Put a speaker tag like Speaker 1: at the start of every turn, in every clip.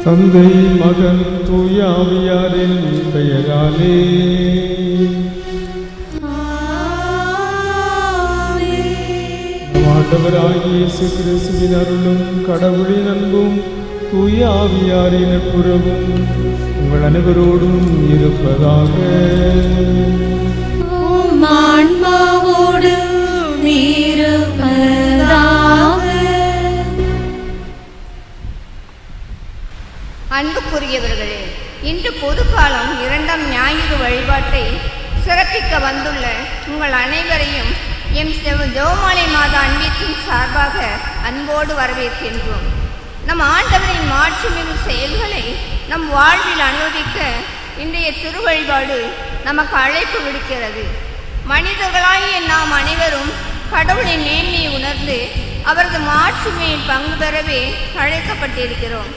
Speaker 1: தந்தை மகன் தூய ஆவியாரின் பெயராலே. ஆண்டவராகிய இயேசு கிறிஸ்துவின் அருளும் கடவுளின் அன்பும் தூய ஆவியாரின் நட்புறவும் உங்கள் அனைவரோடும் இருப்பதாக.
Speaker 2: அன்புக்குரியவர்களே, இன்று பொதுக்காலம் 2ஆம் ஞாயிறு வழிபாட்டை சிறப்பிக்க வந்துள்ள உங்கள் அனைவரையும் எம் ஜெபமாலை மாத அன்பியத்தின் சார்பாக அன்போடு வரவேற்கின்றோம். நம் ஆண்டவரின் மாட்சிமிகு செயல்களை நம் வாழ்வில் அனுமதிக்க இன்றைய திருவழிபாடு நமக்கு அழைப்பு விடுக்கிறது. மனிதர்களாகிய நாம் அனைவரும் கடவுளின் மேன்மையை உணர்ந்து அவரது மாட்சிமையில் பங்கு பெறவே அழைக்கப்பட்டிருக்கிறோம்.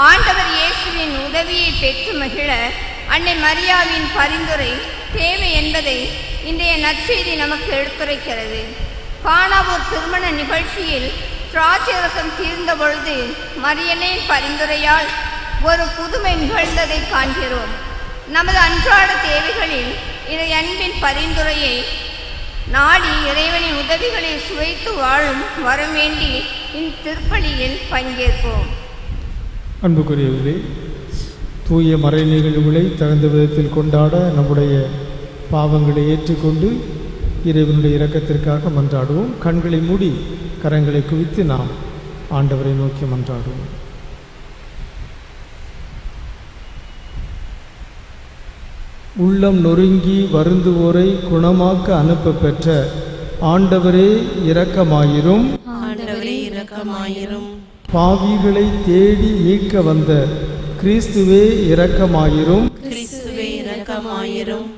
Speaker 2: ஆண்டவர் இயேசுவின் உதவியை பெற்று மகிழ அன்னை மரியாவின் பரிந்துரை தேவை என்பதை இன்றைய நற்செய்தி நமக்கு எடுத்துரைக்கிறது. கானாவூர் திருமண நிகழ்ச்சியில் திராட்சரசம் தீர்ந்த பொழுது மரியன்னையின் பரிந்துரையால் ஒரு புதுமை நிகழ்ந்ததை காண்கிறோம். நமது அன்றாட தேவைகளில் இறை அன்பின் பரிந்துரையை நாடி இறைவனின் உதவிகளை சுவைத்து வாழும் வரம் வேண்டி இத்திருப்பலியில் பங்கேற்போம்.
Speaker 1: அன்புக்குரியவர்களே, தூய மறை நிகழ்வுகளை தகுந்த விதத்தில் கொண்டாட நம்முடைய பாவங்களை ஏற்றுக்கொண்டு இறைவனுடைய இரக்கத்திற்காக மன்றாடுவோம். கண்களை மூடி கரங்களை குவித்து நாம் ஆண்டவரை நோக்கி மன்றாடுவோம். உள்ளம் நொறுங்கி வருந்துவோரை குணமாக்க அனுப்ப பெற்ற ஆண்டவரே இரக்கமாயிரும்.
Speaker 3: ஆண்டவரே இரக்கமாயிரும்.
Speaker 1: பாவிகளை தேடி மீட்க வந்த கிறிஸ்துவே இரக்கமாயிரும்.
Speaker 3: கிறிஸ்துவே இரக்கமாயிரும்.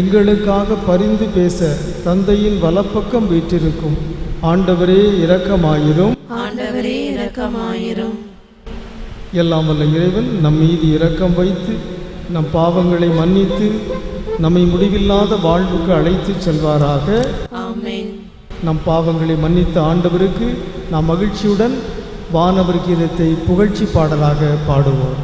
Speaker 1: எங்களுக்காக பரிந்து பேச தந்தையின் வலப்பக்கம் வீற்றிருக்கும் ஆண்டவரே இரக்கமாயிரும்.
Speaker 3: ஆண்டவரே இரக்கமாயிரும்.
Speaker 1: எல்லாம் வல்ல இறைவன் நம் மீது இரக்கம் வைத்து நம் பாவங்களை மன்னித்து நம்மை முடிவில்லாத வாழ்வுக்கு அழைத்து செல்வாராக.
Speaker 3: ஆமென்.
Speaker 1: நம் பாவங்களை மன்னித்த ஆண்டவருக்கு நாம் மகிழ்ச்சியுடன் வானவர் கீதத்தை புகழ்ச்சி பாடலாக பாடுவோம்.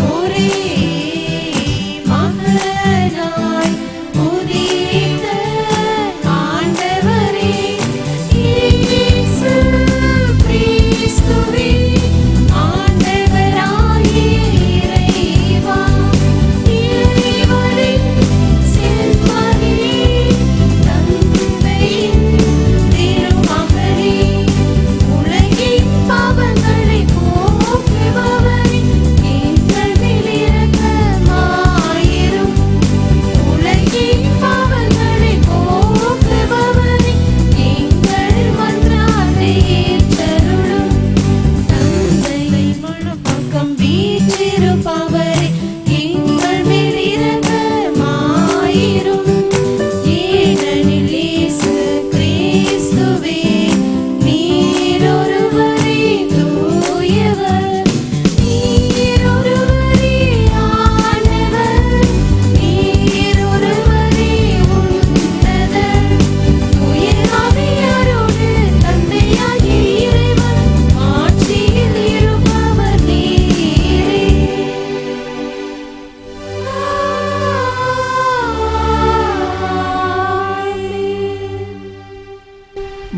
Speaker 3: ஒரே மகனாய்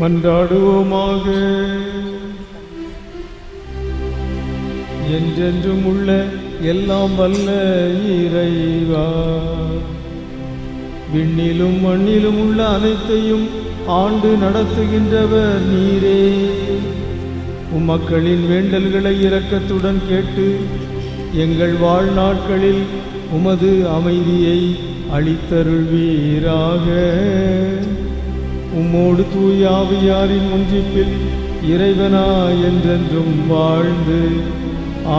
Speaker 1: மன்றாடுவோமாக. என்றென்றும் உள்ள எல்லாம் வல்ல இறைவா, விண்ணிலும் மண்ணிலும் உள்ள அனைத்தையும் ஆண்டு நடத்துகின்றவர் நீரே. உம்மக்களின் வேண்டல்களை இரக்கத்துடன் கேட்டு எங்கள் வாழ்நாட்களில் உமது அமைதியை அளித்தருள்வீராக. உம்மோடு தூய ஆவியாரின் ஒன்றிப்பில் இறைவனா என்றென்றும் வாழ்ந்து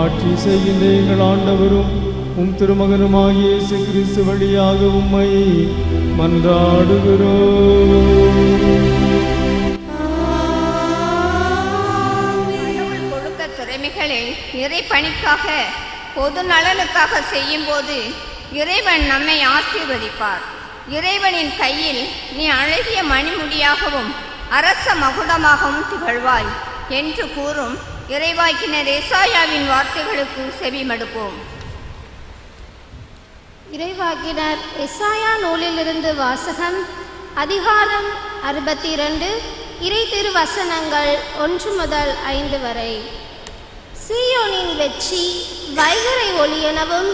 Speaker 1: ஆட்சி செய்கின்ற எங்கள் ஆண்டவரும் உம் திருமகனுமாகிய இயேசு கிறிஸ்து வழியாக உம்மை மன்றாடுகிறோம்.
Speaker 2: கடவுள் கொடுத்த திறமைகளை இறைப்பணிக்காக பொது நலனுக்காக செய்யும்போது இறைவன் நம்மை ஆசீர்வதிப்பார். இறைவனின் கையில் நீ அழகிய மணிமுடியாகவும் அரச மகுடமாகவும் திகழ்வாய் என்று கூறும் இறைவாக்கினர் எசாயாவின் வார்த்தைகளுக்கு செவிமடுப்போம்.
Speaker 4: இறைவாக்கினர் எசாயா நூலிலிருந்து வாசகம். அதிகாரம் 62, இறை திருவசனங்கள் 1 முதல் 5 வரை. சீயோனின் வெற்றி வைகறை ஒளியெனவும்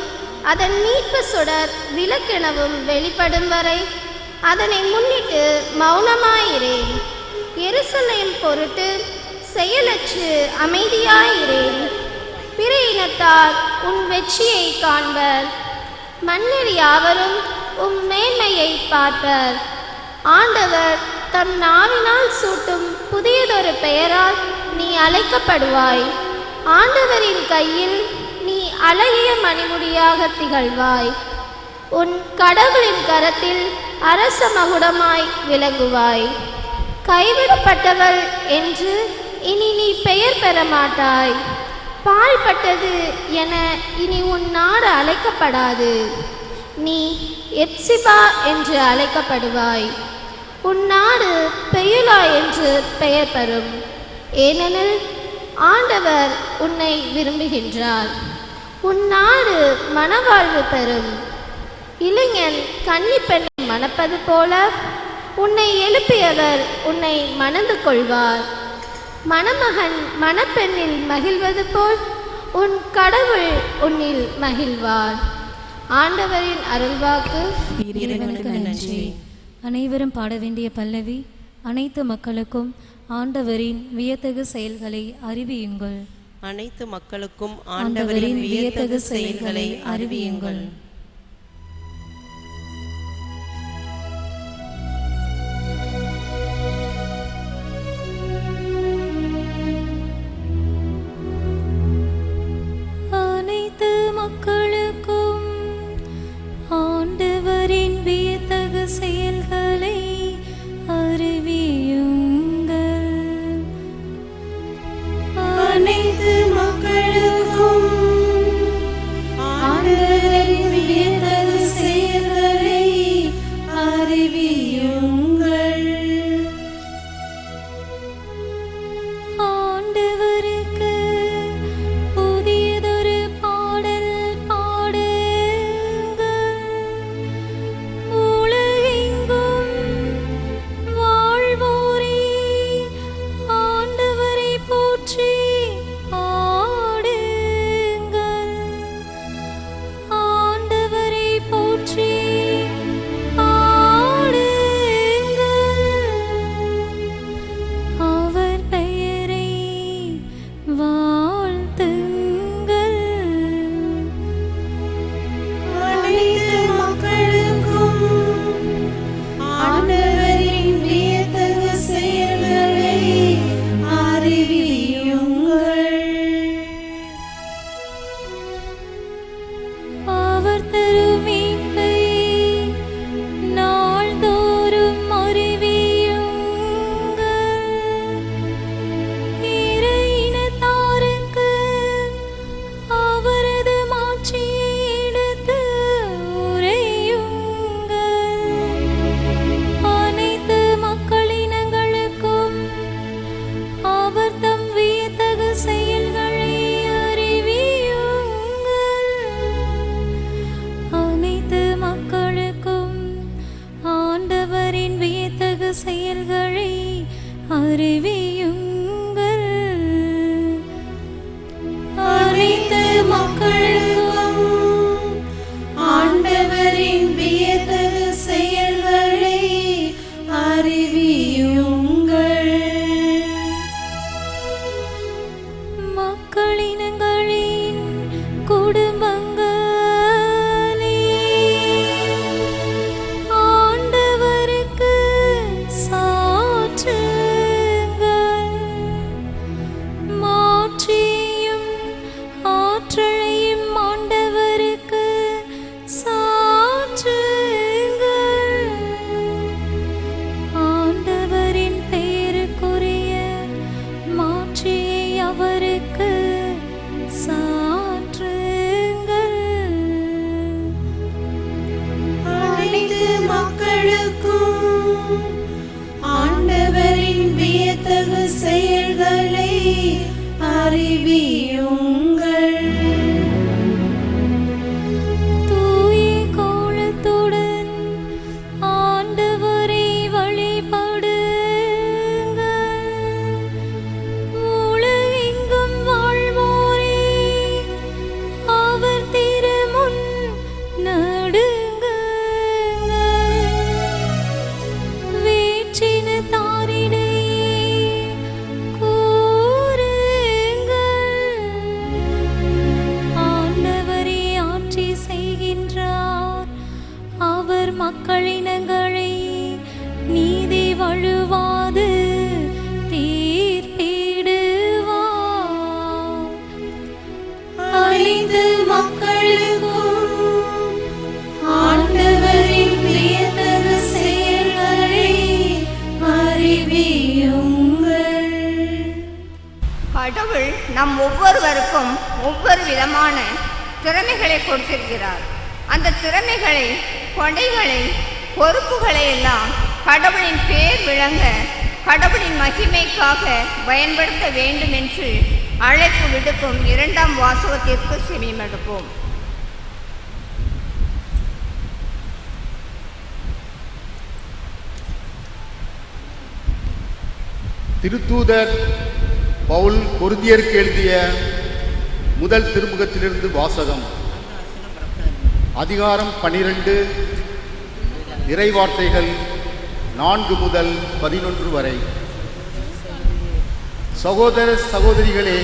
Speaker 4: அதன் மீட்பு சுடர் விளக்கெனவும் வெளிப்படும் வரை அதனை முன்னிட்டு மௌனமாயிரேன். எருசலேம் பொருட்டு செயலற்று அமைதியாயிரேன். பிற இனத்தார் உன் வெற்றியை காண்பர், மன்னர் யாவரும் உம் மேன்மையை பார்ப்பர். ஆண்டவர் தம் நாவினால் சூட்டும் புதியதொரு பெயரால் நீ அழைக்கப்படுவாய். ஆண்டவரின் கையில் நீ அழகிய மணிமுடியாக திகழ்வாய். உன் கடவுளின் கரத்தில் அரச மகுடமாய் விளங்குவாய். கைவிடப்பட்டவள் என்று இனி நீ பெயர் பெற மாட்டாய். பாழ்பட்டது என இனி உன் நாடு அழைக்கப்படாது. நீ எப்சிபா என்று அழைக்கப்படுவாய். உன் நாடு பெயுலா என்று பெயர் பெறும். ஏனெனில் ஆண்டவர் உன்னை விரும்புகின்றார். உன் நாடு மனவாழ்வு பெறும். இளைஞன் கன்னிப்பெண்ணை மணப்பது போல உன்னை எழுப்பியவர் உன்னை மணந்து கொள்வார். மணமகன் மணப்பெண்ணில் மகிழ்வது போல் உன் கடவுள் உன்னில் மகிழ்வார். ஆண்டவரின் அருள்வாக்கு.
Speaker 3: இறைவனுக்கு நன்றி.
Speaker 5: அனைவரும் பாட வேண்டிய பல்லவி. அனைத்து மக்களுக்கும் ஆண்டவரின் வியத்தகு செயல்களை அறிவியுங்கள்.
Speaker 3: அனைத்து மக்களுக்கும் ஆண்டவரின் வியத்தகு செயல்களை அறிவியுங்கள்.
Speaker 5: அனைத்து மக்களுக்கும் ஆண்டவரின் வியத்தகு செயல்களை அறிவியுங்கள்.
Speaker 3: அனைத்து மக்களுக்கும் ஆண்டவரின் வியத்தகு செயல்களை அறிவியுங்கள்.
Speaker 5: ஆண்டவருக்கு புதியதொரு பாடல் பாடுங்கள். உலகின்
Speaker 3: செயல்களை அறிவியுங்கள்.
Speaker 5: தூய கோலத்துடன் ஆண்டவரை வழிபடுங்கள். உலகெங்கும் வாழ்வோரே, அவர் திருமுன் நடுங்குங்கள். வேற்றினத்தாரிடையே ஆண்டவரே ஆட்சி செய்கின்றார். அவர் மக்களினங்களை நீதி வழுவாது தீர்ப்பிடுவார்.
Speaker 3: அனைத்து மக்களுக்கும் ஆண்டவரின் வியத்தகு செயல்களை அறிவியுங்கள்.
Speaker 2: கடவுள் நம் ஒவ்வொருவருக்கும் ஒவ்வொரு விதமான திறமைகளை கொடுத்திருக்கிறார். அந்த திறமைகளை, கொடைகளை, பொறுப்புகளை எல்லாம் கடவுளின் பேர் விளங்க, கடவுளின் மகிமைக்காக பயன்படுத்த வேண்டும் என்று அழைப்பு விடுக்கும் 2ஆம் வாசகத்திற்கு செவிமடுப்போம்.
Speaker 6: திருத்தூதர் பவுல் கொரிந்தியருக்கு எழுதிய முதல் திருமுகத்திலிருந்து வாசகம். அதிகாரம் 12, இறைவார்த்தைகள் 4 முதல் 11 வரை. சகோதர சகோதரிகளே,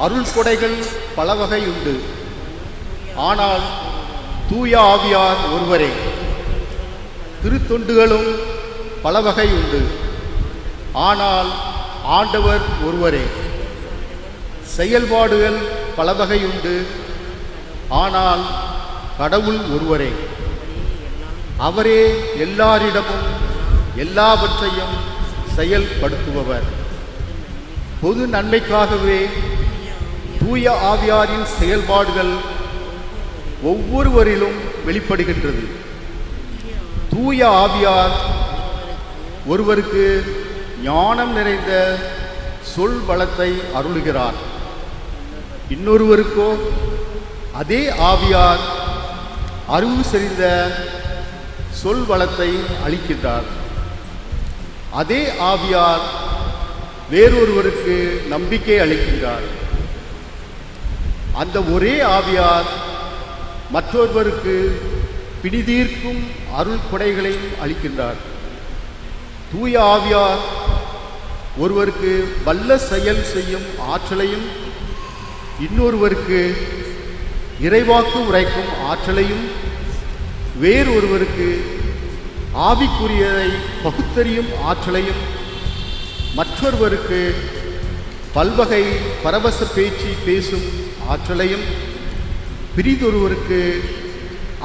Speaker 6: அருள் கொடைகள் பல வகை உண்டு. ஆனால் தூய ஆவியார் ஒருவரே. திருத்தொண்டுகளும் பல வகை உண்டு. ஆனால் ஆண்டவர் ஒருவரே. செயல்பாடுகள் பல வகை உண்டு. ஆனால் கடவுள் ஒருவரே. அவரே எல்லாரிடமும் எல்லாவற்றையும் செயல்படுத்துபவர். பொது நன்மைக்காகவே தூய ஆவியாரின் செயல்பாடுகள் ஒவ்வொருவரிலும் வெளிப்படுகின்றது. தூய ஆவியார் ஒருவருக்கு ஞானம் நிறைந்த சொல் வளத்தை அருளுகிறார். இன்னொருவருக்கோ அதே ஆவியார் அறிவு செறிந்த சொல் வளத்தை அளிக்கின்றார். அதே ஆவியார் வேறொருவருக்கு நம்பிக்கை அளிக்கின்றார். அந்த ஒரே ஆவியார் மற்றொருவருக்கு பிணிதீர்க்கும் அருள் கொடைகளையும் அளிக்கின்றார். தூய ஆவியார் ஒருவருக்கு வல்ல செயல் செய்யும் ஆற்றலையும், இன்னொருவருக்கு இறைவாக்கு உரைக்கும் ஆற்றலையும், வேறொருவருக்கு ஆவிக்குரியதை பகுத்தறியும் ஆற்றலையும், மற்றொருவருக்கு பல்வகை பரவச பேச்சு பேசும் ஆற்றலையும், பிறிதொருவருக்கு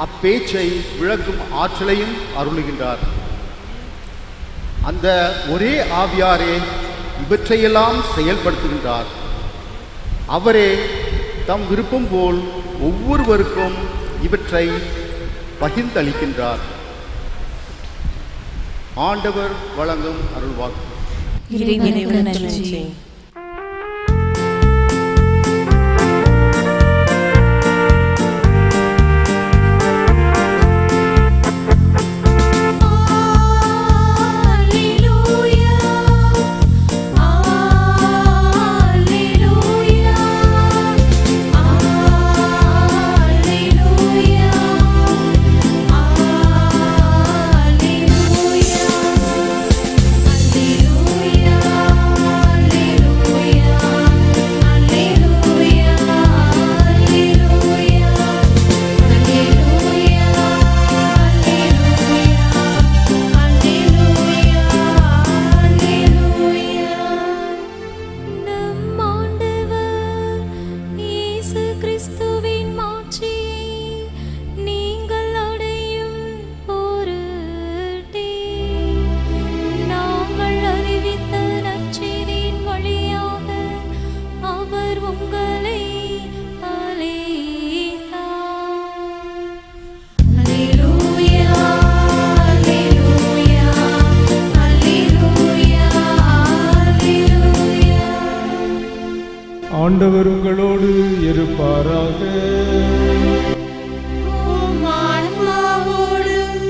Speaker 6: அப்பேச்சை விளக்கும் ஆற்றலையும் அருளுகின்றார். அந்த ஒரே ஆவியாரே இவற்றையெல்லாம் செயல்படுத்துகின்றார். அவரே தம் விருப்பம் போல் ஒவ்வொருவருக்கும் இவற்றை பகிர்ந்தளிக்கின்றார். ஆண்டவர் வழங்கும் அருள்வாக்கு.
Speaker 3: இறைவனுக்கு நன்றி. Alleluia,
Speaker 1: ஆண்டவர் உங்களோடு இருப்பாராக.
Speaker 3: உம் ஆன்மாவோடும்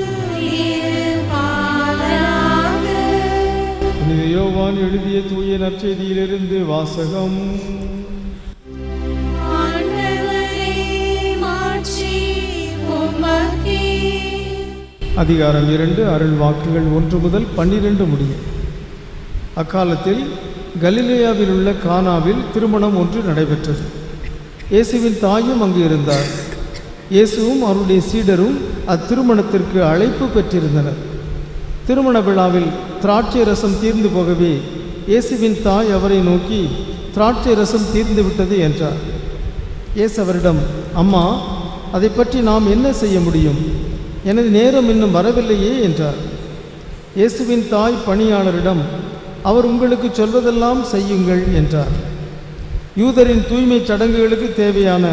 Speaker 3: இருப்பாராக.
Speaker 1: புனித யோவான் எழுதிய தூய நற்செய்தியிலிருந்து வாசகம்.
Speaker 3: ஆண்டவரே, மாட்சி உமக்கே.
Speaker 1: அதிகாரம் 2, அருள் வாக்குகள் 1 முதல் 12 முடியும். அக்காலத்தில் கலிலேயாவில் உள்ள கானாவில் திருமணம் ஒன்று நடைபெற்றது. இயேசுவின் தாயும் அங்கு இருந்தார். இயேசுவும் அவருடைய சீடரும் அத்திருமணத்திற்கு அழைப்பு பெற்றிருந்தனர். திருமண விழாவில் திராட்சை ரசம் தீர்ந்து போகவே இயேசுவின் தாய் அவரை நோக்கி, திராட்சை ரசம் தீர்ந்து விட்டது என்றார். இயேசு அவரிடம், அம்மா, அதை பற்றி நாம் என்ன செய்ய முடியும்? எனது நேரம் இன்னும் வரவில்லையே என்றார். இயேசுவின் தாய் பணியாளரிடம், அவர் உங்களுக்கு சொல்வதெல்லாம் செய்யுங்கள் என்றார். யூதரின் தூய்மை சடங்குகளுக்கு தேவையான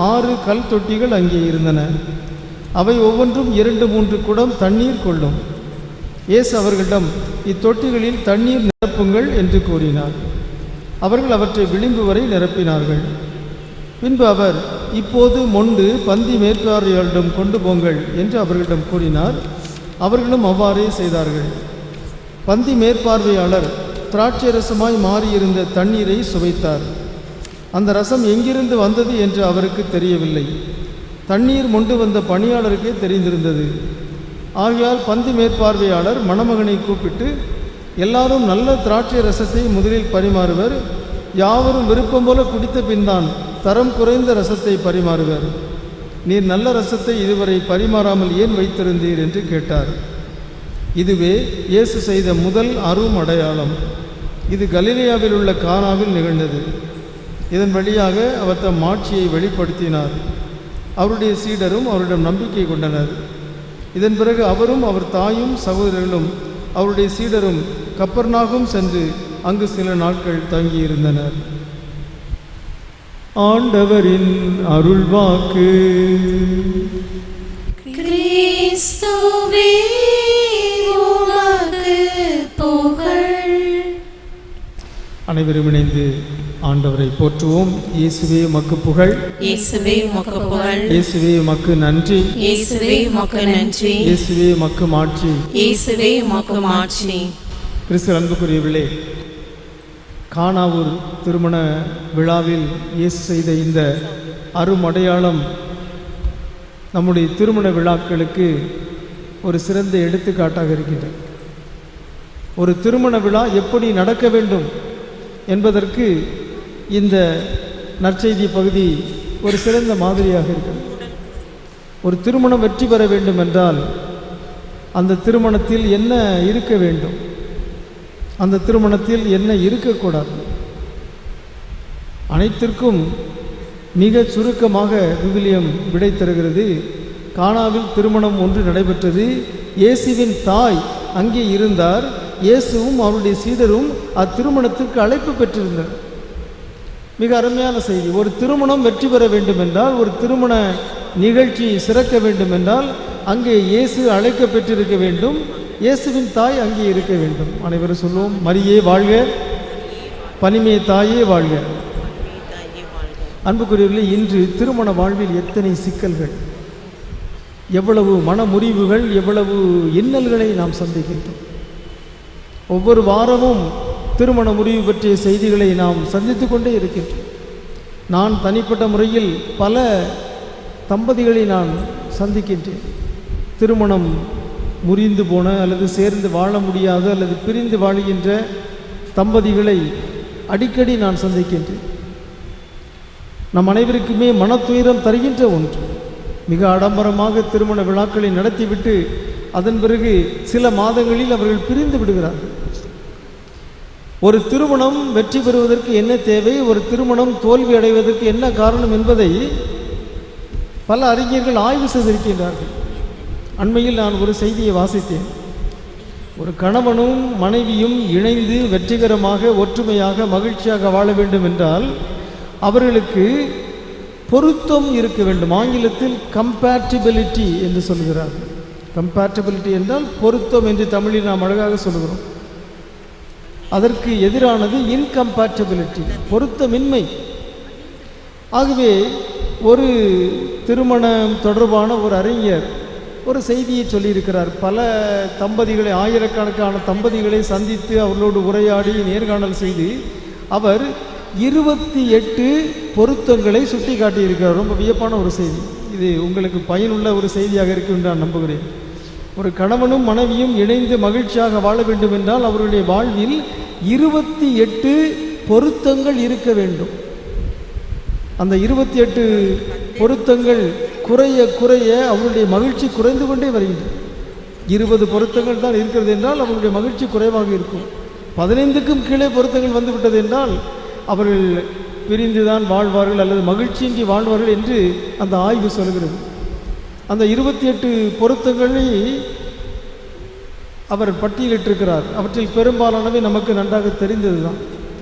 Speaker 1: 6 கல் தொட்டிகள் அங்கே இருந்தன. அவை ஒவ்வொன்றும் 2-3 குடம் தண்ணீர் கொள்ளும். இயேசு அவர்களிடம், இத்தொட்டிகளில் தண்ணீர் நிரப்புங்கள் என்று கூறினார். அவர்கள் அவற்றை விளிம்பு வரை நிரப்பினார்கள். பின்பு அவர், இப்போது மொண்டு பந்தி மேற்பார்வையாளரிடம் கொண்டு போங்கள் என்று அவர்களிடம் கூறினார். அவர்களும் அவ்வாறே செய்தார்கள். பந்தி மேற்பார்வையாளர் திராட்சை ரசமாய் மாறியிருந்த தண்ணீரை சுவைத்தார். அந்த ரசம் எங்கிருந்து வந்தது என்று அவருக்கு தெரியவில்லை. தண்ணீர் மொண்டு வந்த பணியாளருக்கே தெரிந்திருந்தது. ஆகையால் பந்தி மேற்பார்வையாளர் மணமகனை கூப்பிட்டு, எல்லாரும் நல்ல திராட்சை ரசத்தை முதலில் பரிமாறுவர், யாவரும் விருப்பம் போல குடித்த பின்தான் தரம் குறைந்த ரசத்தை பரிமாறுவர். நீர் நல்ல ரசத்தை இதுவரை பரிமாறாமல் ஏன் வைத்திருந்தீர் என்று கேட்டார். இதுவே இயேசு செய்த முதல் அரும் அடையாளம். இது கலிலேயாவில் உள்ள கானாவில் நிகழ்ந்தது. இதன் வழியாக அவர் தம் மாட்சியை வெளிப்படுத்தினார். அவருடைய சீடரும் அவரிடம் நம்பிக்கை கொண்டனர். இதன் பிறகு அவரும் அவர் தாயும் சகோதரர்களும் அவருடைய சீடரும் கப்பர்நாகும் சென்று அங்கு சில நாட்கள் தங்கியிருந்தனர். ஆண்டவரின் அருள்வாக்கு.
Speaker 3: கிறிஸ்துவே, உமக்கு புகழ்.
Speaker 1: அனைவரும் இணைந்து ஆண்டவரை போற்றுவோம். இயேசுவே உமக்கு புகழ்.
Speaker 3: இயேசுவே உமக்கு புகழ்.
Speaker 1: இயேசுவே உமக்கு நன்றி.
Speaker 3: இயேசுவே உமக்கு நன்றி.
Speaker 1: இயேசுவே உமக்கு மாட்சி.
Speaker 3: இயேசுவே உமக்கு மாட்சி.
Speaker 1: கிறிஸ்து அன்புக்குரியவர்களே, கானாவூர் திருமண விழாவில் இயேசு செய்த இந்த அருமடையாளம் நம்முடைய திருமண விழாக்களுக்கு ஒரு சிறந்த எடுத்துக்காட்டாக இருக்கின்றது. ஒரு திருமண விழா எப்படி நடக்க வேண்டும் என்பதற்கு இந்த நற்செய்தி பகுதி ஒரு சிறந்த மாதிரியாக இருக்கிறது. ஒரு திருமணம் வெற்றி பெற வேண்டும் என்றால் அந்த திருமணத்தில் என்ன இருக்க வேண்டும், அந்த திருமணத்தில் என்ன இருக்கக்கூடாது, அனைத்திற்கும் மிக சுருக்கமாக விவிலியம் விடை தருகிறது. கானாவில் திருமணம் ஒன்று நடைபெற்றது. இயேசுவின் தாய் அங்கே இருந்தார். இயேசுவும் அவருடைய சீடரும் அத்திருமணத்திற்கு அழைப்பு பெற்றிருந்தனர். மிக அருமையான செய்தி. ஒரு திருமணம் வெற்றி பெற வேண்டும் என்றால், ஒரு திருமண நிகழ்ச்சி சிறக்க வேண்டும் என்றால் அங்கே இயேசு அழைக்க பெற்றிருக்க வேண்டும். இயேசுவின் தாய் அங்கே இருக்க வேண்டும். அனைவரும் சொல்லுவோம், மரியே வாழ்க, பனிமே தாயே வாழ்க. அன்புக்குரியவர்களே, இன்று திருமண வாழ்வில் எத்தனை சிக்கல்கள், எவ்வளவு மன முறிவுகள், எவ்வளவு இன்னல்களை நாம் சந்திக்கின்றோம். ஒவ்வொரு வாரமும் திருமண முறிவு பற்றிய செய்திகளை நாம் சந்தித்து கொண்டே இருக்கின்றோம். நான் தனிப்பட்ட முறையில் பல தம்பதிகளை நான் சந்திக்கின்றேன். திருமணம் முறிந்து போன அல்லது சேர்ந்து வாழ முடியாத அல்லது பிரிந்து வாழ்கின்ற தம்பதிகளை அடிக்கடி நான் சந்திக்கின்றேன். நம் அனைவருக்குமே மனத்துயரம் தருகின்ற ஒன்று. மிக ஆடம்பரமாக திருமண விழாக்களை நடத்திவிட்டு அதன் பிறகு சில மாதங்களில் அவர்கள் பிரிந்து விடுகிறார்கள். ஒரு திருமணம் வெற்றி பெறுவதற்கு என்ன தேவை, ஒரு திருமணம் தோல்வி அடைவதற்கு என்ன காரணம் என்பதை பல அறிஞர்கள் ஆய்வு செய்திருக்கின்றார்கள். அண்மையில் நான் ஒரு செய்தியை வாசித்தேன். ஒரு கணவனும் மனைவியும் இணைந்து வெற்றிகரமாக ஒற்றுமையாக மகிழ்ச்சியாக வாழ வேண்டும் என்றால் அவர்களுக்கு பொருத்தம் இருக்க வேண்டும். ஆங்கிலத்தில் கம்பேட்டிபிலிட்டி என்று சொல்கிறார்கள். கம்பேட்டிபிலிட்டி என்றால் பொருத்தம் என்று தமிழில் நாம் அழகாக சொல்கிறோம். அதற்கு எதிரானது இன்கம்பேட்டிபிலிட்டி, பொருத்தமின்மை. ஆகவே ஒரு திருமணம் தொடர்பான ஒரு அறிஞர் ஒரு செய்தியை சொல்லியிருக்கிறார். பல தம்பதிகளை, ஆயிரக்கணக்கான தம்பதிகளை சந்தித்து அவர்களோடு உரையாடி நேர்காணல் செய்து அவர் 28 பொருத்தங்களை சுட்டி காட்டியிருக்கிறார். ரொம்ப வியப்பான ஒரு செய்தி. இது உங்களுக்கு பயனுள்ள ஒரு செய்தியாக இருக்கும் என்று நான் நம்புகிறேன். ஒரு கணவனும் மனைவியும் இணைந்து மகிழ்ச்சியாக வாழ வேண்டும் என்றால் அவருடைய வாழ்வில் 28 பொருத்தங்கள் இருக்க வேண்டும். அந்த 28 பொருத்தங்கள் குறைய குறைய அவருடைய மகிழ்ச்சி குறைந்து கொண்டே வருகின்றது. 20 பொருத்தங்கள் தான் இருக்கிறது என்றால் அவருடைய மகிழ்ச்சி குறைவாக இருக்கும். 15க்கும் கீழே பொருத்தங்கள் வந்துவிட்டது என்றால் அவர்கள் பிரிந்துதான் வாழ்வார்கள் அல்லது மகிழ்ச்சியின்றி வாழ்வார்கள் என்று அந்த ஆய்வு சொல்கிறது. அந்த 28 பொருத்தங்களை அவர் பட்டியலிட்டிருக்கிறார். அவற்றில் பெரும்பாலானவை நமக்கு நன்றாக தெரிந்தது தான்.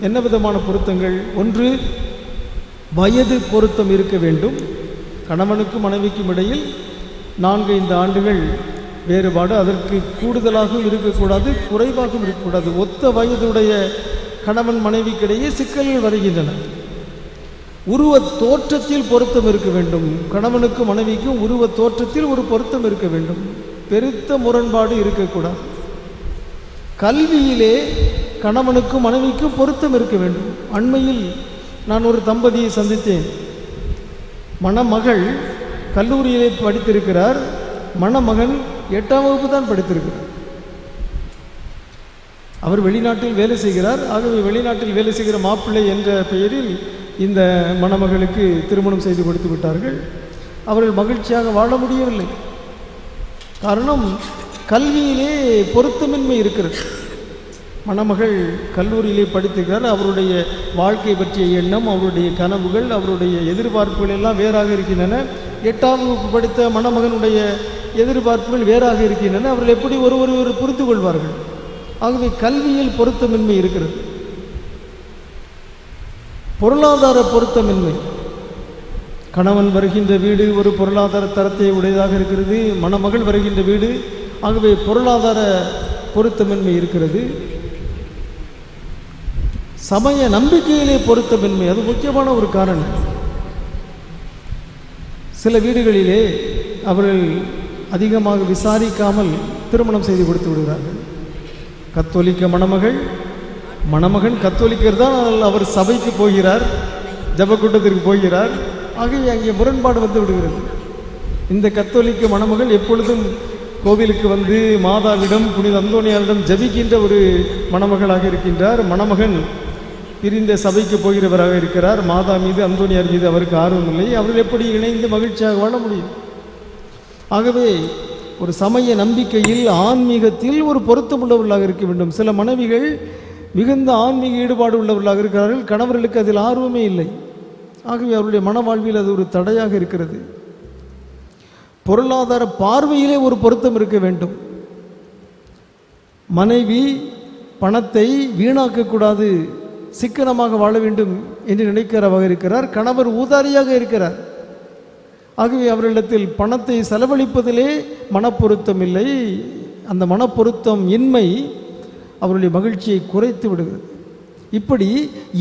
Speaker 1: என்ன விதமான பொருத்தங்கள்? ஒன்று, வயது பொருத்தம் இருக்க வேண்டும். கணவனுக்கும் மனைவிக்கும் இடையில் 4-5 ஆண்டுகள் வேறுபாடு, அதற்கு கூடுதலாகவும் இருக்கக்கூடாது, குறைவாகவும் இருக்கக்கூடாது. ஒத்த வயதுடைய கணவன் மனைவிக்கிடையே சிக்கல்கள் வருகின்றன. உருவ தோற்றத்தில் பொருத்தம் இருக்க வேண்டும். கணவனுக்கும் மனைவிக்கும் உருவ தோற்றத்தில் ஒரு பொருத்தம் இருக்க வேண்டும். பெருத்த முரண்பாடு இருக்கக்கூடாது. கல்வியிலே கணவனுக்கும் மனைவிக்கும் பொருத்தம் இருக்க வேண்டும். அண்மையில் நான் ஒரு தம்பதியை சந்தித்தேன். மணமகள் கல்லூரியிலே படித்திருக்கிறார், மணமகன் 8ஆம் வகுப்பு தான் படித்திருக்கிறார். அவர் வெளிநாட்டில் வேலை செய்கிறார். ஆகவே வெளிநாட்டில் வேலை செய்கிற மாப்பிள்ளை என்ற பெயரில் இந்த மணமகளுக்கு திருமணம் செய்து கொடுத்து விட்டார்கள். அவர்கள் மகிழ்ச்சியாக வாழ முடியவில்லை. காரணம், கல்வியிலே பொருத்தமின்மை இருக்கிறது. மணமகள் கல்லூரியிலே படித்திருக்கிறார். அவருடைய வாழ்க்கை பற்றிய எண்ணம், அவருடைய கனவுகள், அவருடைய எதிர்பார்ப்புகள் எல்லாம் வேறாக இருக்கின்றன. 8ஆம் வகுப்பு படித்த மணமகனுடைய எதிர்பார்ப்புகள் வேறாக இருக்கின்றன. அவர்கள் எப்படி ஒருவர் புரிந்து கொள்வார்கள்? ஆகவே கல்வியில் பொருத்தமின்மை இருக்கிறது. பொருளாதார பொருத்தமின்மை. கணவன் வருகின்ற வீடு ஒரு பொருளாதார தரத்தை உடையதாக இருக்கிறது, மணமகள் வருகின்ற வீடு. ஆகவே பொருளாதார பொருத்தமின்மை இருக்கிறது. சமய நம்பிக்கையிலே பொருத்தமின்மை, அது முக்கியமான ஒரு காரணம். சில வீடுகளிலே அவர்கள் அதிகமாக விசாரிக்காமல் திருமணம் செய்து கொடுத்து விடுகிறார்கள். கத்தோலிக்க மணமகன் கத்தோலிக்கர் தான், அவர் சபைக்கு போகிறார், ஜபக்கூட்டத்திற்கு போகிறார். ஆகவே அங்கே முரண்பாடு வந்து விடுகிறது. இந்த கத்தோலிக்க மணமகள் எப்பொழுதும் கோவிலுக்கு வந்து மாதாவிடம், புனித அந்தோனியாரிடம் ஜபிக்கின்ற ஒரு மணமகளாக இருக்கின்றார். மணமகன் பிரிந்த சபைக்கு போகிறவராக இருக்கிறார். மாதா மீது, அந்தோனியார் மீது அவருக்கு ஆர்வம் இல்லை. அவர்கள் எப்படி இணைந்து மகிழ்ச்சியாக வாழ முடியும்? ஆகவே ஒரு சமய நம்பிக்கையில், ஆன்மீகத்தில் ஒரு பொருத்தமுள்ளவர்களாக இருக்க வேண்டும். சில மனைவிகள் மிகுந்த ஆன்மீக ஈடுபாடு உள்ளவர்களாக இருக்கிறார்கள், கணவர்களுக்கு அதில் ஆர்வமே இல்லை. ஆகவே அவருடைய மனவாழ்வில் அது ஒரு தடையாக இருக்கிறது. பொருளாதார பார்வையிலே ஒரு பொருத்தம் இருக்க வேண்டும். மனைவி பணத்தை வீணாக்கக்கூடாது, சிக்கனமாக வாழ வேண்டும் என்று நினைக்கிறவராக இருக்கிறார். கணவர் ஊதாரியாக இருக்கிறார். ஆகவே அவர்களிடத்தில் பணத்தை செலவழிப்பதிலே மனப்பொருத்தம் இல்லை. அந்த மனப்பொருத்தம் இன்மை அவருடைய மகிழ்ச்சியை குறைத்து விடுகிறது. இப்படி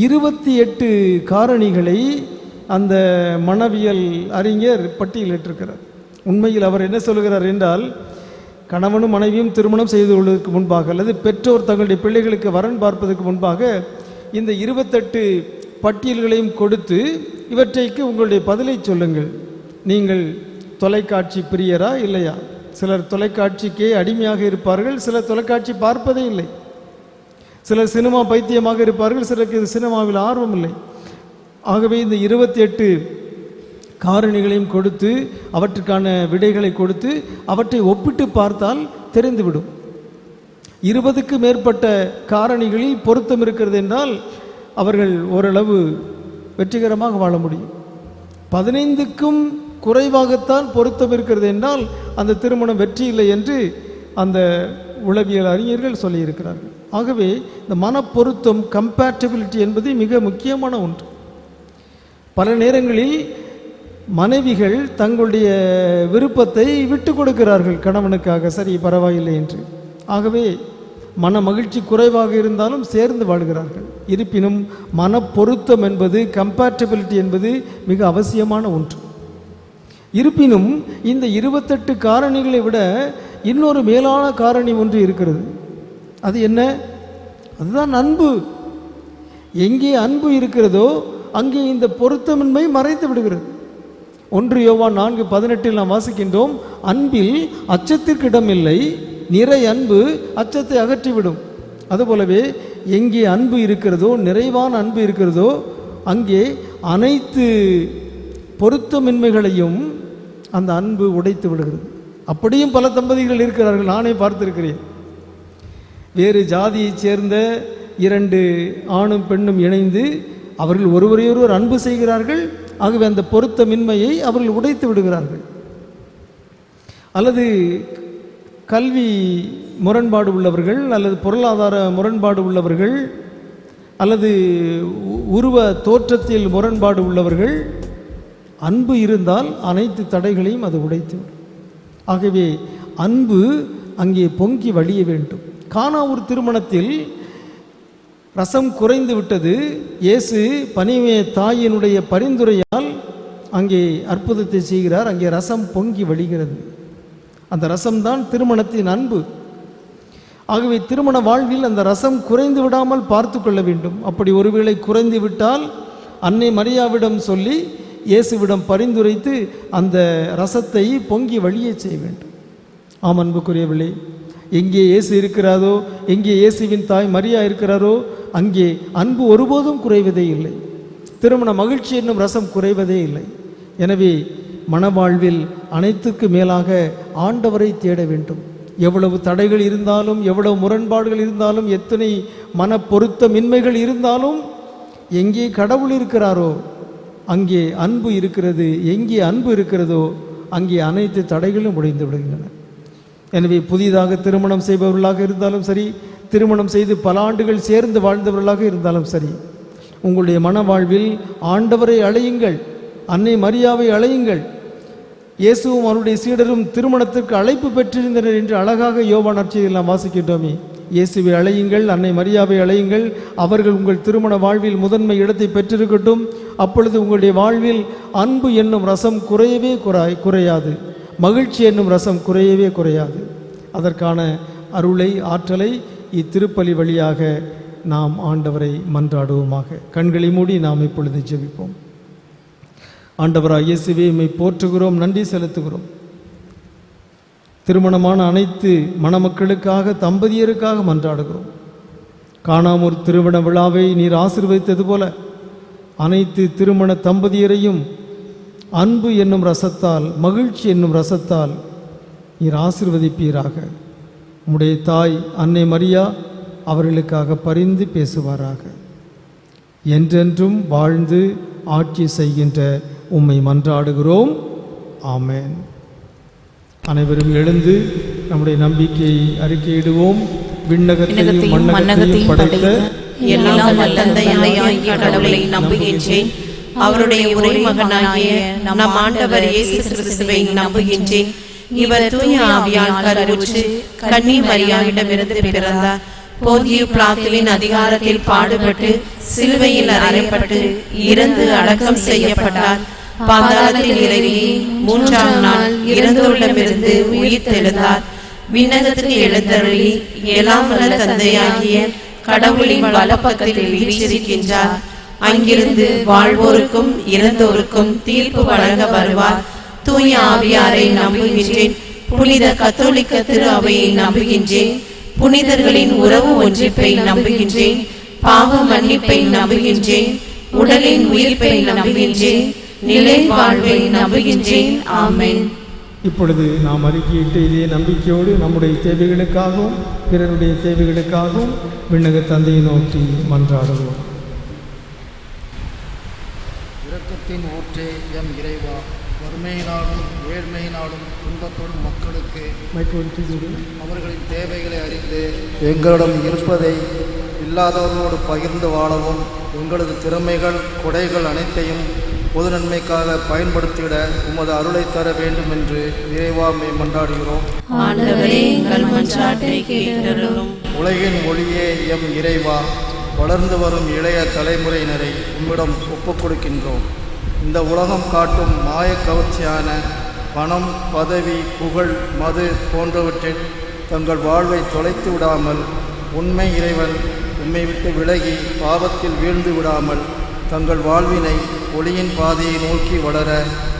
Speaker 1: 28 காரணிகளை அந்த மனவியல் அறிஞர் பட்டியலிட்டிருக்கிறார். உண்மையில் அவர் என்ன சொல்கிறார் என்றால், கணவனும் மனைவியும் திருமணம் செய்து கொள்வதற்கு முன்பாக அல்லது பெற்றோர் தங்களுடைய பிள்ளைகளுக்கு வரன் பார்ப்பதற்கு முன்பாக இந்த 28 பட்டியல்களையும் கொடுத்து இவற்றைக்கு உங்களுடைய பதிலை சொல்லுங்கள். நீங்கள் தொலைக்காட்சி பிரியரா இல்லையா? சிலர் தொலைக்காட்சிக்கே அடிமையாக இருப்பார்கள், சிலர் தொலைக்காட்சி பார்ப்பதே இல்லை. சிலர் சினிமா பைத்தியமாக இருப்பார்கள், சிலருக்கு சினிமாவில் ஆர்வம் இல்லை. ஆகவே இந்த 28 காரணிகளையும் கொடுத்து அவற்றுக்கான விடைகளை கொடுத்து அவற்றை ஒப்பிட்டு பார்த்தால் தெரிந்துவிடும். 20க்கு மேற்பட்ட காரணிகளில் பொருத்தம் இருக்கிறது என்றால் அவர்கள் ஓரளவு வெற்றிகரமாக வாழ முடியும். 15க்கும் குறைவாகத்தான் பொருத்தம் இருக்கிறது என்றால் அந்த திருமணம் வெற்றி இல்லை என்று அந்த உளவியல் அறிஞர்கள் சொல்லியிருக்கிறார்கள். ஆகவே இந்த மனப்பொருத்தம், கம்பேட்டபிலிட்டி என்பது மிக முக்கியமான ஒன்று. பல நேரங்களில் மனைவிகள் தங்களுடைய விருப்பத்தை விட்டு கொடுக்கிறார்கள் கணவனுக்காக, சரி பரவாயில்லை என்று. ஆகவே மன மகிழ்ச்சி குறைவாக இருந்தாலும் சேர்ந்து வாழ்கிறார்கள். இருப்பினும் மன பொருத்தம் என்பது, கம்பேட்டபிலிட்டி என்பது மிக அவசியமான ஒன்று. இருப்பினும் இந்த 28 காரணிகளை விட இன்னொரு மேலான காரணி ஒன்று இருக்கிறது. அது என்ன? அதுதான் அன்பு. எங்கே அன்பு இருக்கிறதோ அங்கே இந்த பொருத்தமின்மை மறைத்து விடுகிறது. 1 யோவான் 4:18 நாம் வாசிக்கின்றோம், அன்பில் அச்சத்திற்கு இடமில்லை, நிறை அன்பு அச்சத்தை அகற்றிவிடும். அதுபோலவே எங்கே அன்பு இருக்கிறதோ, நிறைவான அன்பு இருக்கிறதோ, அங்கே அனைத்து பொருத்தமின்மைகளையும் அந்த அன்பு உடைத்து விடுகிறது. அப்படியும் பல தம்பதிகள் இருக்கிறார்கள், நானே பார்த்திருக்கிறேன். வேறு ஜாதியைச் சேர்ந்த 2 ஆணும் பெண்ணும் இணைந்து அவர்கள் ஒருவரையொருவர் அன்பு செய்கிறார்கள். ஆகவே அந்த பொருத்தமின்மையை அவர்கள் உடைத்து விடுகிறார்கள். அல்லது கல்வி முரண்பாடு உள்ளவர்கள், அல்லது பொருளாதார முரண்பாடு உள்ளவர்கள், அல்லது உருவ தோற்றத்தில் முரண்பாடு உள்ளவர்கள், அன்பு இருந்தால் அனைத்து தடைகளையும் அது உடைத்துவிடும். ஆகவே அன்பு அங்கே பொங்கி வழிய வேண்டும். கானாவூர் திருமணத்தில் ரசம் குறைந்து விட்டது. இயேசு பனிமய தாயினுடைய பரிந்துரையால் அங்கே அற்புதத்தை செய்கிறார். அங்கே ரசம் பொங்கி வழிகிறது. அந்த ரசம்தான் திருமணத்தின் அன்பு. ஆகவே திருமண வாழ்வில் அந்த ரசம் குறைந்து விடாமல் பார்த்து கொள்ள வேண்டும். அப்படி ஒருவேளை குறைந்து விட்டால் அன்னை மரியாவிடம் சொல்லி இயேசுவிடம் பரிந்துரைத்து அந்த ரசத்தை பொங்கி வழிய செய்ய வேண்டும். ஆம் அன்புக்குரியவர்களே, எங்கே இயேசு இருக்கிறாரோ, எங்கே இயேசுவின் தாய் மரியா இருக்கிறாரோ, அங்கே அன்பு ஒருபோதும் குறைவதே இல்லை. திருமண மகிழ்ச்சி என்னும் ரசம் குறைவதே இல்லை. எனவே மனவாழ்வில் அனைத்துக்கு மேலாக ஆண்டவரை தேட வேண்டும். எவ்வளவு தடைகள் இருந்தாலும், எவ்வளவு முரண்பாடுகள் இருந்தாலும், எத்தனை மன பொருத்தமின்மைகள் இருந்தாலும், எங்கே கடவுள் இருக்கிறாரோ அங்கே அன்பு இருக்கிறது. எங்கே அன்பு இருக்கிறதோ அங்கே அனைத்து தடைகளும் உடைந்து விடுகின்றன. எனவே புதிதாக திருமணம் செய்பவர்களாக இருந்தாலும் சரி, திருமணம் செய்து பல ஆண்டுகள் சேர்ந்து வாழ்ந்தவர்களாக இருந்தாலும் சரி, உங்களுடைய மன வாழ்வில் ஆண்டவரை அழையுங்கள், அன்னை மரியாவை அழையுங்கள். இயேசுவும் அவருடைய சீடரும் திருமணத்திற்கு அழைப்பு பெற்றிருந்தனர் என்று அழகாக யோவான் நற்செய்தியில் நாம் வாசிக்கின்றோமே. இயேசுவை அழையுங்கள், அன்னை மரியாவை அழையுங்கள், அவர்கள் உங்கள் திருமண வாழ்வில் முதன்மை இடத்தை பெற்றிருக்கட்டும். அப்பொழுது உங்களுடைய வாழ்வில் அன்பு என்னும் ரசம் குறையவே குறையாது, மகிழ்ச்சி என்னும் ரசம் குறையவே குறையாது. அதற்கான அருளை, ஆற்றலை இத்திருப்பலி வழியாக நாம் ஆண்டவரை மன்றாடுவோமாக. கண்களை மூடி நாம் இப்பொழுது ஜெபிப்போம். ஆண்டவராய் இயேசுவே, உம்மை போற்றுகிறோம், நன்றி செலுத்துகிறோம். திருமணமான அனைத்து மணமக்களுக்காக, தம்பதியருக்காக மன்றாடுகிறோம். கானாமூர் திருமண விழாவை நீர் ஆசீர்வதித்தது போல அனைத்து திருமண தம்பதியரையும் அன்பு என்னும் ரசத்தால், மகிழ்ச்சி என்னும் ரசத்தால் நீர் ஆசீர்வதிப்பீராக. உம்முடைய தாய் அன்னை மரியா அவர்களுக்காக பரிந்து பேசுவாராக. என்றென்றும் வாழ்ந்து ஆட்சி செய்கின்ற உம்மை மன்றாடுகிறோம். ஆமென். அனைவரும் எழுந்து நம்முடைய நம்பிக்கையை அறிக்கையிடுவோம். விண்ணகத்தையும் மண்ணகத்தையும் படைத்த
Speaker 3: எல்லாம் வல்ல தந்தையாகிய கடவுளை நம்புகின்றேன். அவருடைய ஒரே மகனாகிய நம் ஆண்டவர் இயேசு கிறிஸ்துவை நம்புகின்றேன். இவர் தூய ஆவியால் கருவுற்று கன்னி மரியாவிடமிருந்து பிறந்தார். போதிய பிலாத்துவின் அதிகாரத்தில் பாடுபட்டு சிலுவையில் அறையப்பட்டு இறந்து அடக்கம் செய்யப்பட்டார். பாதாளத்தில் இறங்கி 3ஆம் நாள் இறந்தோரிடமிருந்து உயிர் தெழுந்தார். விண்ணகத்துக்கு எழுந்தருளி எல்லாம் வல்ல தந்தையாகிய கடவுளின் வலப்பக்கத்தில் வீற்றிருக்கின்றார். அங்கிருந்து வாழ்வோருக்கும் இறந்தோருக்கும் தீர்ப்பு வழங்க வருவார். தூய ஆவியாரை நம்புகின்றேன். புனித கத்தோலிக்க திரு அவையை நம்புகின்றேன். புனிதர்களின் உறவு ஒன்றிப்பை நம்புகின்றேன். பாவ மன்னிப்பை நம்புகின்றேன். உடலின் உயிர்ப்பை நம்புகின்றேன். நிலை வாழ்வை நம்புகின்றேன். ஆமென்.
Speaker 1: இப்பொழுது நாம் அறிக்கையிட்டு இதே நம்பிக்கையோடு நம்முடைய தேவைகளுக்காகவும் பிறருடைய தேவைகளுக்காகவும் விண்ணக தந்தையை நோக்கி மன்றாடுவோம்.
Speaker 6: இரக்கத்தின் ஊற்றே எம் இறைவா, வறுமையினாலும் ஏழ்மையினாலும் துன்பப்படும் மக்களுக்கு அவர்களின் தேவைகளை அறிந்து எங்களிடம் இருப்பதை இல்லாதவர்களோடு பகிர்ந்து வாழவும், எங்களது திறமைகள் கொடைகள் அனைத்தையும்
Speaker 7: பொது நன்மைக்காக பயன்படுத்திட உமது அருளை தர வேண்டும் என்று இறைவாமை மன்றாடுகிறோம்.
Speaker 3: ஆண்டவரே எங்கள் மன்றாட்டை கேட்டருளும்.
Speaker 7: உலகின் ஒளியே எம் இறைவா, வளர்ந்து வரும் இளைய தலைமுறையினரை உம்மிடம் ஒப்புக் கொடுக்கின்றோம். இந்த உலகம் காட்டும் மாய கவர்ச்சியான பணம், பதவி, புகழ், மது போன்றவற்றில் தங்கள் வாழ்வை தொலைத்து விடாமல், உண்மை இறைவன் உம்மை விட்டு விலகி பாவத்தில் வீழ்ந்து விடாமல் தங்கள் வாழ்வினை ஒளியின் பாதையை நோக்கி வளர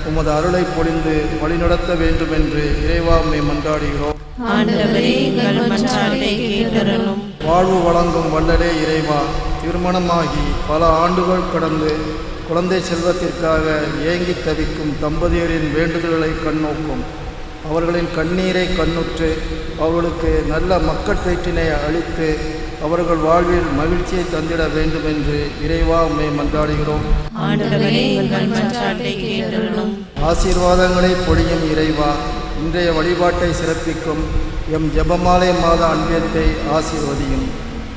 Speaker 7: உமது அருளை பொழிந்து வழிநடத்த வேண்டும் என்று இறைவாமை மன்றாடுகிறோம்.
Speaker 3: ஆண்டவரே எங்கள் மன்றாட்டை கேட்டருளும்.
Speaker 7: வாழ்வு வழங்கும் வல்லலே இறைவா, திருமணமாகி பல ஆண்டுகள் கடந்து குழந்தை செல்வத்திற்காக ஏங்கி தவிக்கும் தம்பதியரின் வேண்டுதல்களை கண்ணோக்கும். அவர்களின் கண்ணீரை கண்ணுற்று அவர்களுக்கு நல்ல மக்கட்பேற்றினை அளித்து அவர்கள் வாழ்வில் மகிழ்ச்சியை தந்திட வேண்டும் என்று இறைவா உம்மை மன்றாடுகிறோம்.
Speaker 3: ஆண்டவரே எங்கள் மன்றாட்டை கேட்டருளும்.
Speaker 7: ஆசீர்வாதங்களை பொழியும் இறைவா, இன்றைய வழிபாட்டை சிறப்பிக்கும் எம் ஜெபமாலை மாத அன்பியத்தை ஆசீர்வதியும்.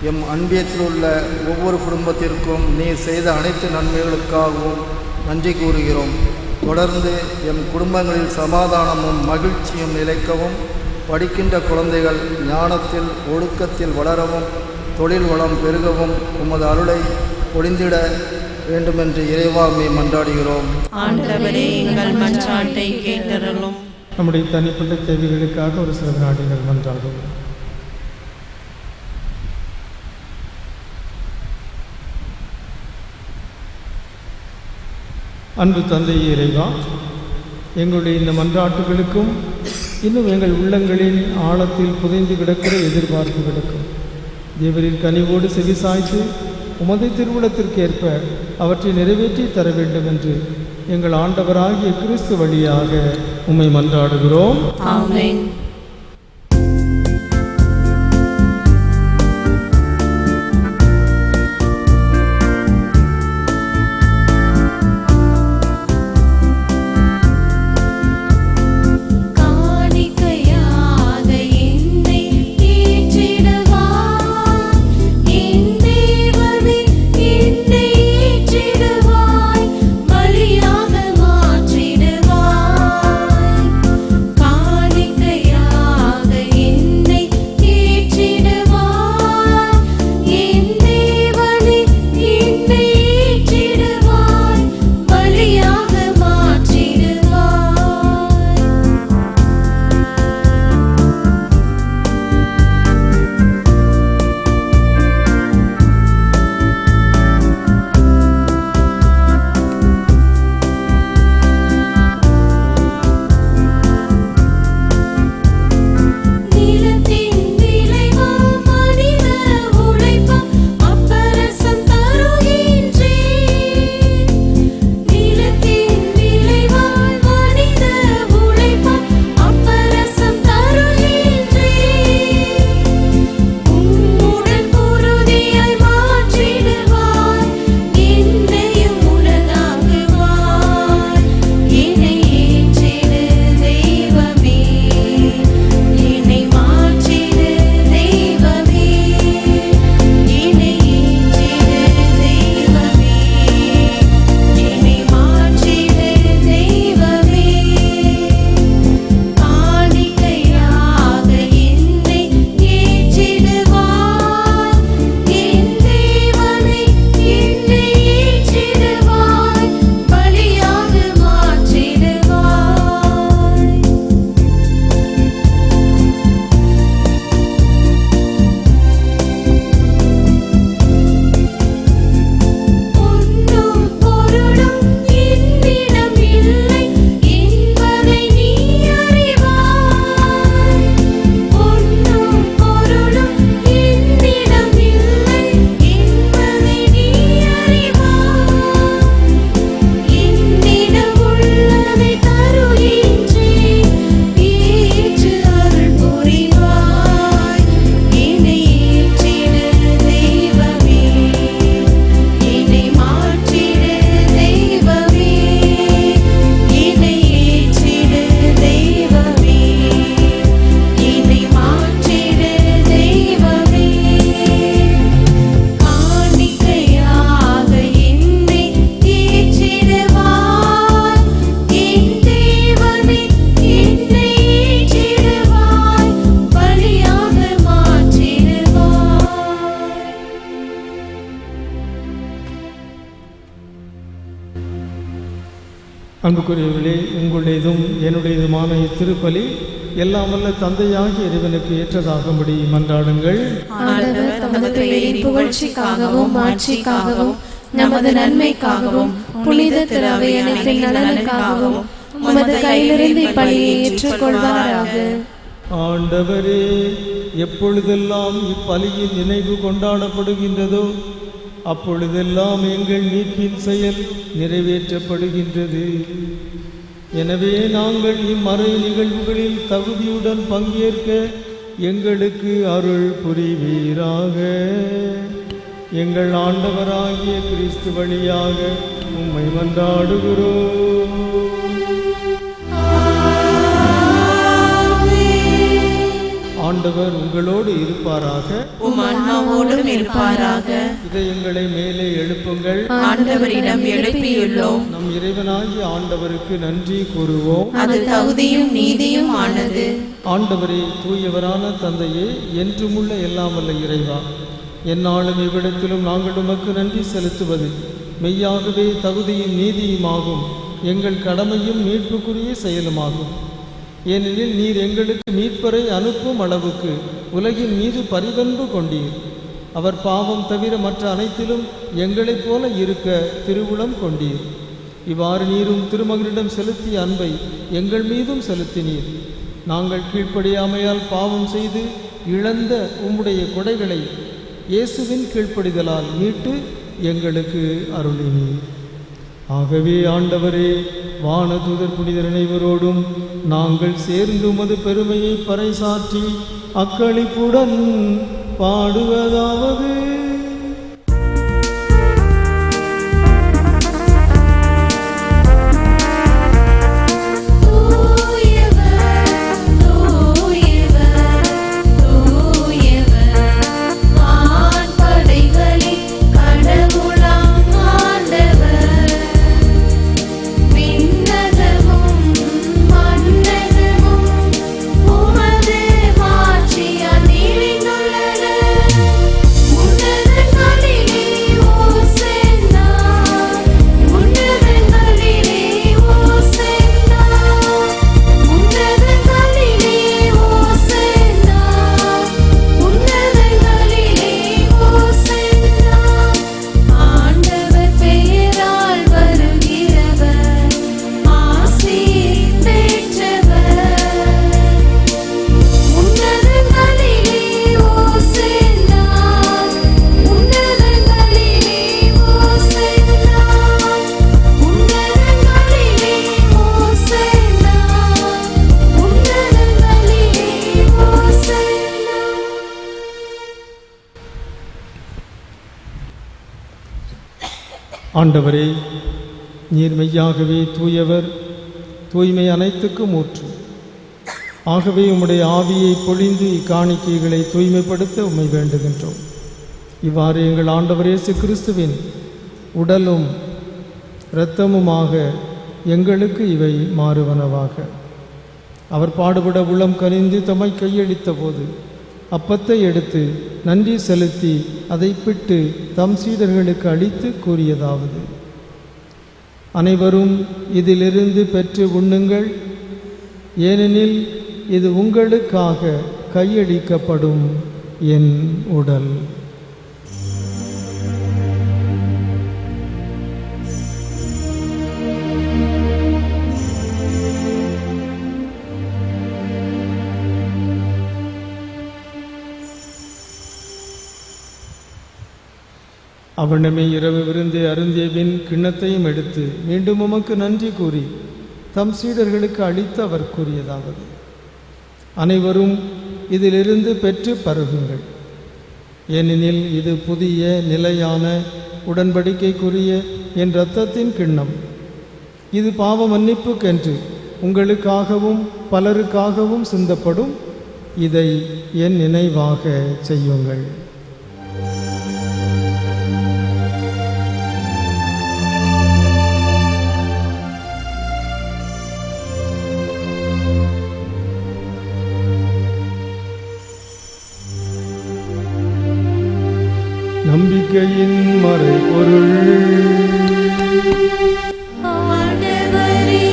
Speaker 7: எம் அன்பியத்தில் உள்ள ஒவ்வொரு குடும்பத்திற்கும் நீர் செய்த அனைத்து நன்மைகளுக்காகவும் நன்றி கூறுகிறோம். தொடர்ந்து எம் குடும்பங்களில் சமாதானமும் மகிழ்ச்சியும் நிலைக்கவும், படிக்கின்ற குழந்தைகள் ஞானத்தில் ஒழுக்கத்தில் வளரவும், தொழில் வளம் பெருகவும் உமது அருளை பொழிந்திட வேண்டுமென்று இறைவாமை மன்றாடுகிறோம்.
Speaker 3: ஆண்டவரே எங்கள் மன்றாட்டை கேட்டருளும்.
Speaker 1: நம்முடைய தனிப்பட்ட தேவைகளுக்காக ஒரு சில நாடுகள் மன்றாடும். அன்பு தந்தையே இறைவா, எங்களுடைய இந்த மன்றாட்டுகளுக்கும் இன்னும் எங்கள் உள்ளங்களின் ஆழத்தில் புதைந்து கிடக்கிற எதிர்பார்ப்புகளுக்கும் தேவரின் கனிவோடு செவிசாய்த்து உமது திருவுளத்திற்கு ஏற்ப அவற்றை நிறைவேற்றி தர வேண்டும் என்று எங்கள் ஆண்டவராகிய கிறிஸ்து வழியாக உம்மை மன்றாடுகிறோம்.
Speaker 3: ஆமென்.
Speaker 5: பலியாக மாற்றிடுவாய்.
Speaker 1: அன்புக்குரியவர்களே, உங்களுடையதும் என்னுடையதுமான இத்திருப்பலி எல்லாம் வல்ல தந்தையாகிய இறைவனுக்கு ஏற்றதாகும்படி மன்றாடுங்கள்.
Speaker 3: ஆண்டவர் தமது பெயரின் புகழ்ச்சிக்காகவும் மாட்சிக்காகவும் நமது நன்மைக்காகவும் புனித திரு அவை அனைத்தின் நலனுக்காகவும் உமது கையிலிருந்து இப்பலியை ஏற்றுக்கொள்வாராக.
Speaker 1: ஆண்டவரே, எப்பொழுதெல்லாம் இப்பலியின் நினைவு கொண்டாடப்படுகின்றதோ அப்பொழுதெல்லாம் எங்கள் மீட்பின் செயல் நிறைவேற்றப்படுகின்றது. எனவே நாங்கள் இம்மறை நிகழ்வுகளில் தகுதியுடன் பங்கேற்க எங்களுக்கு அருள் புரிவீராக. எங்கள் ஆண்டவராகிய கிறிஸ்து வழியாக உம்மை மன்றாடுகிறோம். ஆண்டவர் உங்களோடு இருப்பாராக,
Speaker 3: உம் ஆன்மாவோடும் இருப்பாராக.
Speaker 1: இதயங்களை மேலே எழுப்புங்கள்.
Speaker 3: ஆண்டவரிடம் எழுப்பியுள்ளோம்.
Speaker 1: நம் இறைவனாகிய ஆண்டவருக்கு நன்றி கூறுவோம்.
Speaker 3: அது தகுதியும் நீதியும் ஆனது.
Speaker 1: ஆண்டவரே, தூயவரான தந்தையே, என்றுமுள்ள எல்லாம் வல்ல இறைவா, எந்நாளும் இவ்விடத்திலும் நாங்கள் உமக்கு நன்றி செலுத்துவது மெய்யாகவே தகுதியும் நீதியுமாகும். எங்கள் கடமையும் மீட்புக்குரிய செயலுமாகும். ஏனெனில் நீர் எங்களுக்கு மீட்பரை அனுப்பும் அளவுக்கு உலகின் மீது பரிவன்பு கொண்டீர். அவர் பாவம் தவிர மற்ற அனைத்திலும் எங்களைப் போல இருக்க திருவுளம் கொண்டீர். இவ்வாறு நீரும் திருமகனிடம் செலுத்திய அன்பை எங்கள் மீதும் செலுத்தினீர். நாங்கள் கீழ்ப்படியாமையால் பாவம் செய்து இழந்த உம்முடைய கொடைகளை இயேசுவின் கீழ்ப்படிதலால் மீட்டு எங்களுக்கு அருளினீர். ஆகவே ஆண்டவரே, வானதூதர் புனிதர் அனைவரோடும் நாங்கள் சேர்ந்து உமது பெருமையை பறைசாற்றி அக்களிப்புடன் பாடுவதாவது: ஆண்டவரே, நீர் மெய்யாகவே தூயவர், தூய்மை அனைத்துக்கும் ஊற்று. ஆகவே உம்முடைய ஆவியை பொழிந்து இக்காணிக்கைகளை தூய்மைப்படுத்த உம்மை வேண்டுகின்றோம். இவ்வாறு எங்கள் ஆண்டவர் இயேசு கிறிஸ்துவின் உடலும் இரத்தமுமாக எங்களுக்கு இவை மாறுவனவாக. அவர் பாடுபட உளம் கனிந்து தம்மை கையளித்த போது அப்பத்தை எடுத்து நன்றி செலுத்தி அதை பிட்டு தம் சீடர்களுக்கு அளித்து கூறியதாவது: அனைவரும் இதிலிருந்து பெற்று உண்ணுங்கள், ஏனெனில் இது உங்களுக்காக கையளிக்கப்படும் என் உடல். அவனமே இரவு விருந்தை அருந்திய பின் கிண்ணத்தையும் எடுத்து மீண்டும் உமக்கு நன்றி கூறி தம் சீடர்களுக்கு அளித்து அவர் கூறியதாவது: அனைவரும் இதிலிருந்து பெற்று பருகுங்கள், ஏனெனில் இது புதிய நிலையான உடன்படிக்கைக்குரிய என் இரத்தத்தின் கிண்ணம். இது பாவ மன்னிப்புக்கென்று உங்களுக்காகவும் பலருக்காகவும் சிந்தப்படும். இதை என் நினைவாக செய்யுங்கள். நம்பிக்கையின் மறைபொருள்.
Speaker 5: ஆண்டவரே,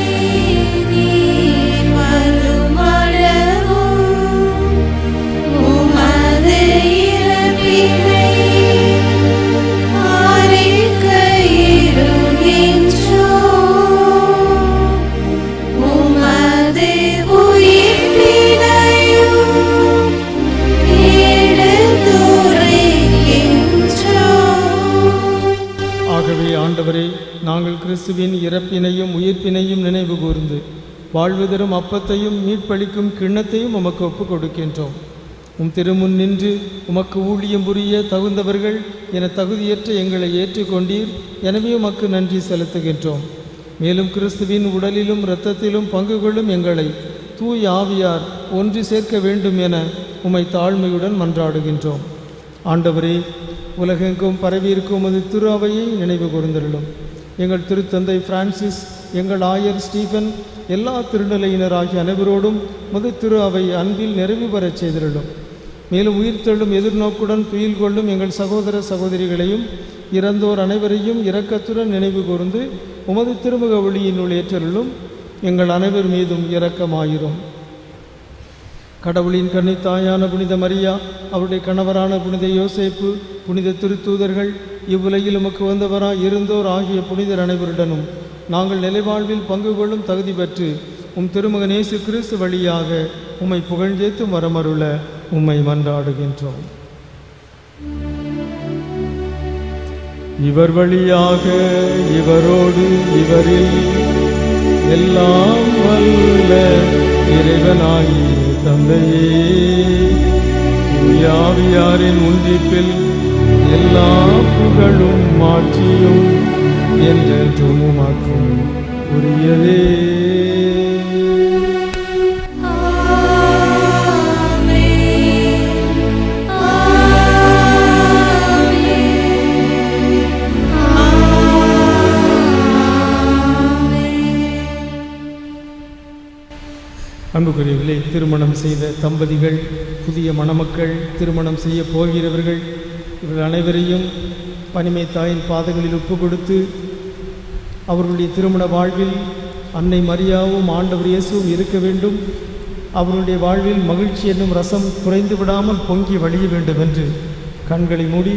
Speaker 1: நாங்கள் கிறிஸ்துவின் இறப்பினையும் உயிர்ப்பினையும் நினைவு கூர்ந்து வாழ்வு தரும் அப்பத்தையும் மீட்பளிக்கும் கிண்ணத்தையும் உமக்கு ஒப்புக் கொடுக்கின்றோம். உம் திருமுன் நின்று உமக்கு ஊழியம் புரிய தகுந்தவர்கள் என தகுதியற்ற எங்களை ஏற்றுக்கொண்டீர். எனவே உமக்கு நன்றி செலுத்துகின்றோம். மேலும் கிறிஸ்துவின் உடலிலும் இரத்தத்திலும் பங்கு கொள்ளும் எங்களை தூய் ஆவியார் ஒன்று சேர்க்க வேண்டும் என உம்மை தாழ்மையுடன் மன்றாடுகின்றோம். ஆண்டவரே, உலகெங்கும் பரவியிருக்கும் உமது திரு அவையை நினைவு கூர்ந்தருளும். எங்கள் திருத்தந்தை பிரான்சிஸ், எங்கள் ஆயர் ஸ்டீஃபன், எல்லா திருநிலையினராகிய அனைவரோடும் உமது திரு அவை அன்பில் நிறைவு பெறச் செய்திருளும். மேலும் உயிர்த்தெழும் எதிர்நோக்குடன் துயில் கொள்ளும் எங்கள் சகோதர சகோதரிகளையும் இறந்தோர் அனைவரையும் இரக்கத்துடன் நினைவு கூர்ந்து உமது திருமுக ஒளியினுள் ஏற்றருளும். எங்கள் அனைவர் மீதும் இரக்கமாயிரும். கடவுளின் கன்னித்தாயான புனித மரியா, அவருடைய கணவரான புனித யோசேப்பு, புனித திருத்தூதர்கள், இவ்வுலகில் உமக்கு வந்தவராய் இருந்தோர் ஆகிய புனிதர் அனைவருடனும் நாங்கள் நிலைவாழ்வில் பங்கு கொள்ளும் தகுதி பெற்று உம் திருமகன் இயேசு கிறிஸ்து வழியாக உம்மை புகழ்ந்தேத்து மரமருள உம்மை மன்றாடுகின்றோம். இவர் வழியாக இவரோடு இவரில் எல்லாம் வல்ல இறைவனாகிய தந்தையே, தூயாவியாரின் ஒன்றிப்பில் எல்லா புகழும் மாட்சியும் என்றென்றும் உமக்கும் உரியதே. அன்புக்குரியவர்களே, திருமணம் செய்த தம்பதிகள், புதிய மணமக்கள், திருமணம் செய்ய போகிறவர்கள், இவர்கள் அனைவரையும் பனிமை தாயின் பாதங்களில் ஒப்பு கொடுத்து அவர்களுடைய திருமண வாழ்வில் அன்னை மரியாவும் ஆண்டவர் இயேசுவும் இருக்க வேண்டும், அவருடைய வாழ்வில் மகிழ்ச்சி என்னும் ரசம் குறைந்து விடாமல் பொங்கி வழிய வேண்டும் என்று கண்களை மூடி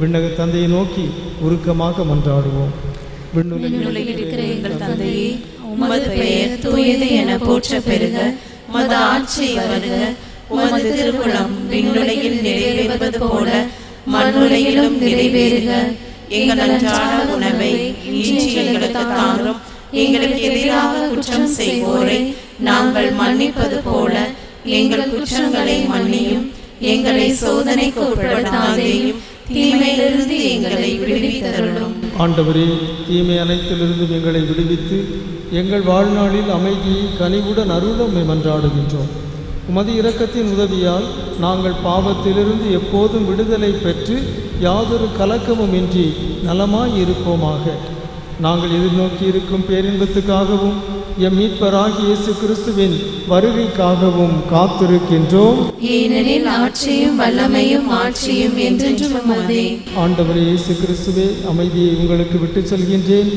Speaker 1: விண்ணக தந்தையை நோக்கி உருக்கமாக மன்றாடுவோம்.
Speaker 3: விண்ணுலகில் இருக்கிற எங்கள் தந்தையே, உமது பெயர் தூயது என போற்ற பெருக, உமது ஆட்சி வருக, உமது திருவுளம் விண்ணுலகில் நிறைவேறுவது போல மண்ணுலகிலும் நிறைவேறுக. எங்கள் அன்றாட உணவை இன்று எங்களுக்கு தாரும். எங்களுக்கு எதிராக குற்றம் செய்வோரை நாங்கள் மன்னிப்பது போல எங்கள் குற்றங்களை மன்னியும். எங்களை சோதனைக்கு உட்படுத்தாதேயும், தீமையிலிருந்து எங்களை விடுவித்தருளும்.
Speaker 1: ஆண்டவரே, தீமை அனைத்திலிருந்து எங்களை விடுவித்து எங்கள் வாழ்நாளில் அமைதியை கனிவுடன் அருளும் மன்றாடுகின்றோம். உமது இரக்கத்தின் உதவியால் நாங்கள் பாவத்திலிருந்து எப்போதும் விடுதலை பெற்று யாதொரு கலக்கமும் இன்றி நலமாய் இருப்போமாக. நாங்கள் எதிர்நோக்கி இருக்கும் பேரின்பத்துக்காகவும் எம் மீட்பராகிய இயேசு கிறிஸ்துவின் வருகைக்காகவும் காத்திருக்கின்றோம்.
Speaker 3: ஏனெனில் ஆட்சியும் வல்லமையும் ஆட்சியும் என்றென்றும் உமதே.
Speaker 1: ஆண்டவரே இயேசு கிறிஸ்துவே, அமைதியை உங்களுக்கு விட்டு செல்கின்றேன்,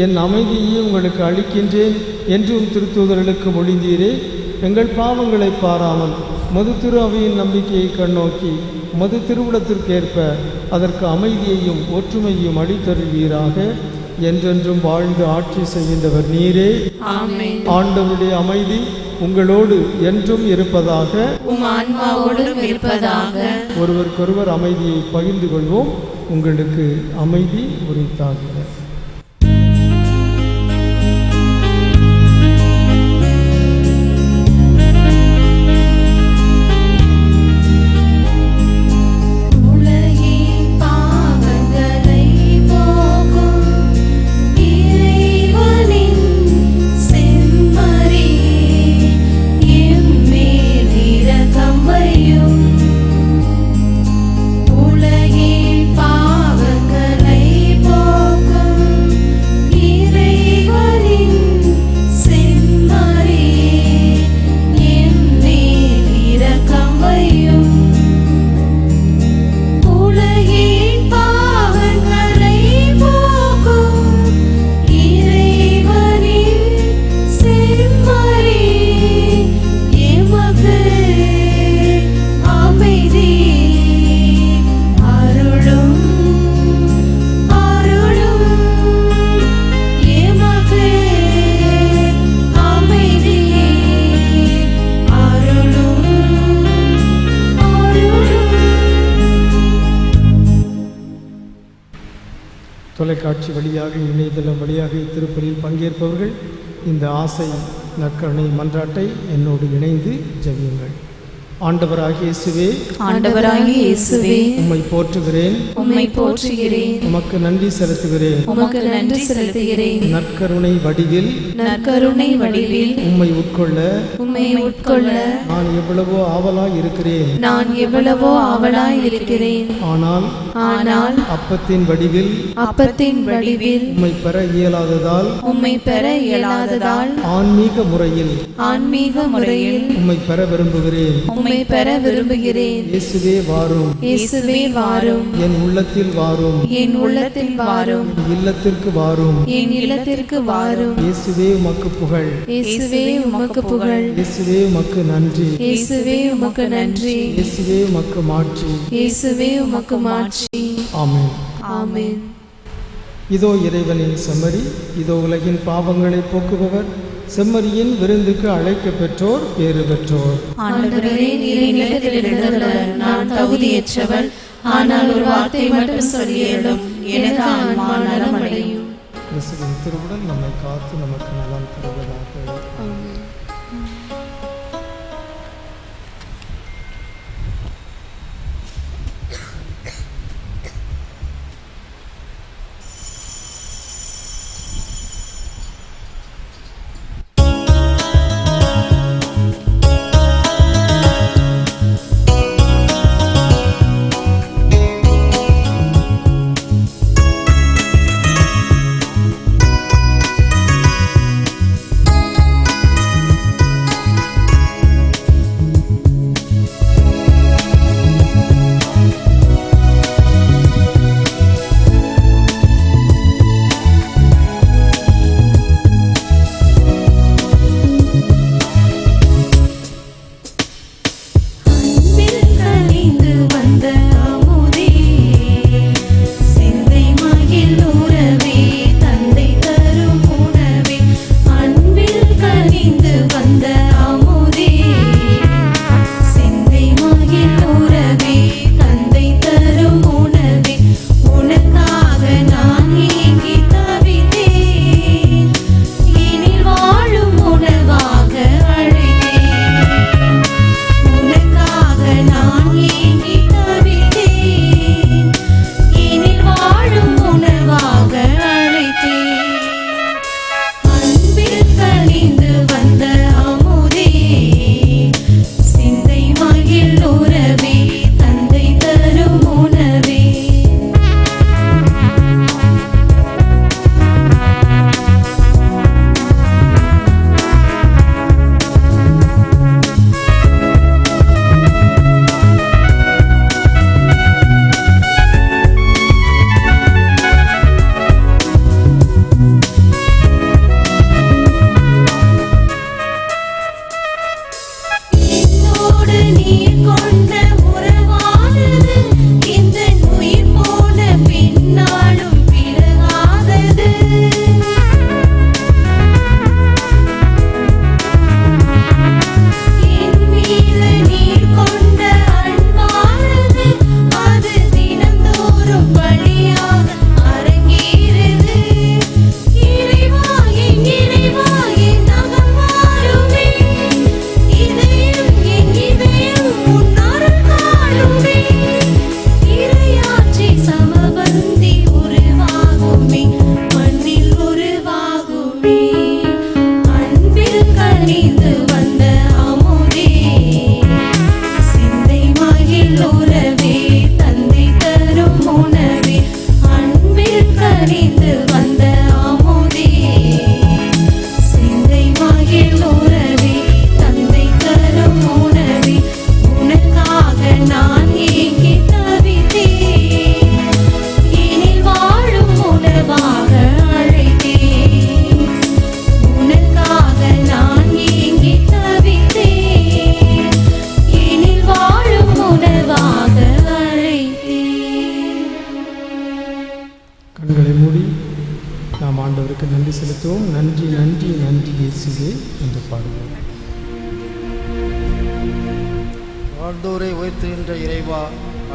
Speaker 1: என் அமைதியை உங்களுக்கு அளிக்கின்றேன் என்றும் திருத்தூதர்களுக்கு மொழிந்தீரே. எங்கள் பாவங்களை பாராமல் மது திரு அவையின் நம்பிக்கையை கண்ணோக்கி மது திருவுளத்திற்கேற்ப அதற்கு அமைதியையும் ஒற்றுமையும் அளித்தருள்வீராக. என்றென்றும் வாழ்ந்து ஆட்சி செய்கின்றவர் நீரே.
Speaker 3: ஆமென்.
Speaker 1: ஆண்டவருடைய அமைதி உங்களோடு என்றும் இருப்பதாக,
Speaker 3: உம் ஆன்மாவோடும் இருப்பதாக.
Speaker 1: ஒருவருக்கொருவர் அமைதியை பகிர்ந்து கொள்வோம். உங்களுக்கு அமைதி உரித்தாகிறது.
Speaker 3: உலகின் பாவங்களை போக்கும்
Speaker 1: தொலைக்காட்சி வழியாக இணையதளம் வழியாக இத்திருப்பலியில் பங்கேற்பவர்கள் இந்த ஆசை நற்கருணை மன்றாட்டை என்னோடு இணைந்து ஜெபியுங்கள். ஆண்டவராகிய இயேசுவே,
Speaker 3: ஆண்டவராகிய இயேசுவே,
Speaker 1: உம்மை போற்றுகிறேன்,
Speaker 3: உம்மை போற்றுகிறேன்,
Speaker 1: உமக்கு நன்றி செலுத்துகிறேன்.
Speaker 3: உமக்கு நன்றி செலுத்துகிறேன்.
Speaker 1: நற்கருணை வடிவில்
Speaker 3: நற்கருணை வடிவில்
Speaker 1: உம்மை உட்கொள்ள
Speaker 3: உம்மை உட்கொள்ள
Speaker 1: நான் எவ்வளவோ ஆவலாய் இருக்கிறேன்.
Speaker 3: நான் எவ்வளவோ ஆவலாய் இருக்கிறேன். ஆனால்
Speaker 1: அப்பத்தின் வடிவில்
Speaker 3: அப்பத்தின் வடிவில்
Speaker 1: உம்மை பெற இயலாததால்
Speaker 3: உம்மை பெற இயலாததால்
Speaker 1: ஆன்மீக முறையில் உம்மை பெற விரும்புகிறேன்.
Speaker 3: உம்மை பெற விரும்புகிறேன்.
Speaker 1: இயேசுவே வாரும்,
Speaker 3: இயேசுவே வாரும்,
Speaker 1: என் உள்ளத்தில் வாரும்,
Speaker 3: என் உள்ளத்தில் வாரும்,
Speaker 1: என் இல்லத்திற்கு வாரும்.
Speaker 3: என் இல்லத்திற்கு வாரும்.
Speaker 1: இயேசுவே உமக்கு புகழ்,
Speaker 3: இயேசுவே உமக்கு புகழ்,
Speaker 1: இயேசுவே உமக்கு நன்றி,
Speaker 3: இயேசுவே உமக்கு நன்றி,
Speaker 1: இயேசுவே உமக்கு மாட்சி,
Speaker 3: இயேசுவே உமக்கு மாட்சி.
Speaker 1: ஆமென்.
Speaker 3: ஆமென்.
Speaker 1: இதோ இறைவனின் செம்மறி, இதோ உலகின் பாவங்களை போக்குபவர், செம்மறியின் விருந்துக்கு அழைக்க பெற்றோர் பேறு பெற்றோர்.
Speaker 3: ஆண்டவரே, நீர் என்னிடத்தில் எழுந்தருள நான் தகுதியற்றவள். ஆனால் ஒரு வார்த்தை மட்டும் சொல்லியருளும், எனது ஆன்மா நலமடையும்.
Speaker 1: கிறிஸ்துவின் திருவுடல் நம்மை காத்து நமக்கு நலம் தருவதாக. செலுத்துவோம். நன்றி நன்றி நன்றி இயேசுவே என்று பாடுவோம்.
Speaker 7: வாழ்ந்தோரை உயர்த்துகின்ற இறைவா,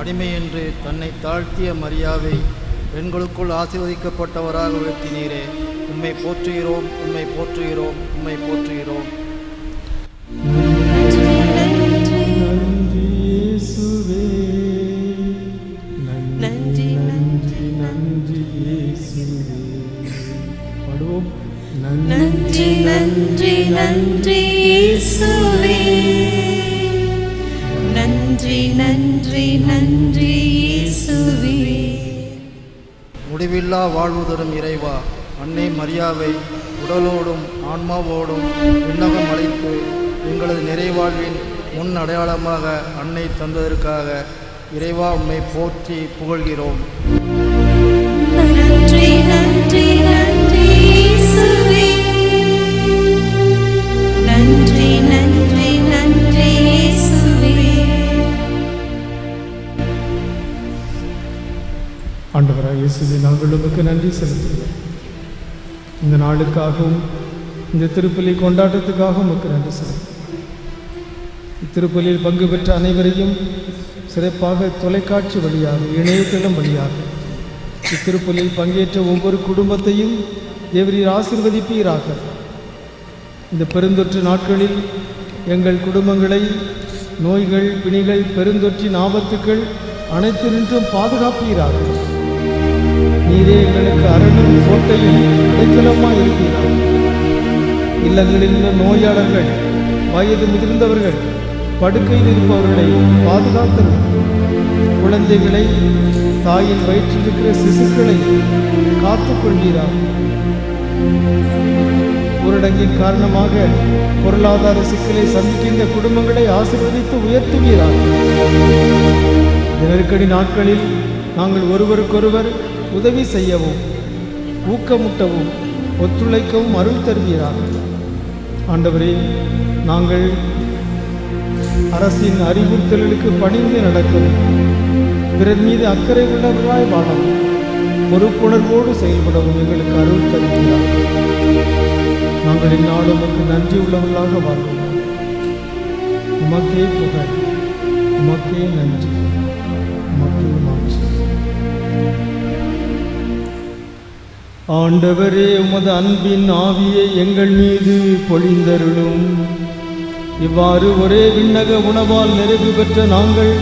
Speaker 7: அடிமை என்று தன்னை தாழ்த்திய மரியாவை பெண்களுக்குள் ஆசீர்வதிக்கப்பட்டவராக உயர்த்தினீரே. உம்மை போற்றுகிறோம், உம்மை போற்றுகிறோம், உம்மை போற்றுகிறோம்.
Speaker 1: நன்றி இயேசுவே, நன்றி நன்றி நன்றி இயேசுவே. பாடுவோம்.
Speaker 3: நன்றி நன்றி நன்றி இயேசுவே, நன்றி நன்றி நன்றி இயேசுவே.
Speaker 7: முடிவில்லா வாழ்வு தரும் இறைவா, அன்னை மரியாவை உடலோடும் ஆன்மாவோடும் விண்ணகம் அழைத்து எங்களது நிறைவாழ்வின் முன் அடையாளமாக அன்னை தந்ததற்காக இறைவா உம்மை போற்றி புகழ்கிறோம்.
Speaker 3: நன்றி நன்றி நன்றி இயேசுவே, நன்றி நன்றி நன்றி இயேசுவே.
Speaker 1: ஆண்டவராக இயேசுவே, நாங்கள் உமக்கு நன்றி செலுத்துகிறோம். இந்த நாளுக்காகவும் இந்த திருப்பலி கொண்டாட்டத்துக்காகவும் உமக்கு நன்றி செலுத்துகிறோம். இத்திருப்பலியில் பங்கு பெற்ற அனைவரையும் சிறப்பாக தொலைக்காட்சி வழியாக, இணையதளம் வழியாக இத்திருப்பலியில் பங்கேற்ற ஒவ்வொரு குடும்பத்தையும் தேவரீர் ஆசீர்வதிப்பீராக. இந்த பெருந்தொற்று நாட்களில் எங்கள் குடும்பங்களை நோய்கள், பிணிகள், பெருந்தொற்றின் ஆபத்துக்கள் அனைத்தினின்றும் பாதுகாப்பீராக. நீரே எங்களுக்கு அரணும் கோட்டையும் அடைக்கலமாக இருக்கிறார். இல்லங்களில் உள்ள நோயாளர்கள், வயது முதிர்ந்தவர்கள், படுக்கையில் இருப்பவர்களை பாதுகாத்தவர். குழந்தைகளை, தாயின் வயிற்றில் இருக்கிற சிசுக்களை காத்துக் கொள்கிறார். ஊரடங்கின் காரணமாக பொருளாதார சிக்கலை சந்திக்கின்ற குடும்பங்களை ஆசீர்வதித்து உயர்த்துகிறார். நெருக்கடி நாட்களில் நாங்கள் ஒருவருக்கொருவர் உதவி செய்யவும், ஊக்கமுட்டவும், ஒத்துழைக்கவும் அருள் தருகிறார். ஆண்டவரே, நாங்கள் அரசின் அறிவுறுத்தல்களுக்கு பணிந்து நடக்கவும், பிறர் மீது அக்கறை உள்ளவர்களாய் வாழவும், பொறுப்புணர்வோடு செயல்படவும் எங்களுக்கு அருள் தருகிறார். நாங்கள் இந்நாளும் உமக்கு நன்றி உள்ளவர்களாக வாழ்வோம். உமக்கே புகழ், உமக்கே நன்றி, உமக்கே மாட்சி. ஆண்டவரே, உமது அன்பின் ஆவியை எங்கள் மீது பொழிந்தருளும். இவ்வாறு ஒரே விண்ணக உணவால் நிறைவு பெற்ற நாங்கள்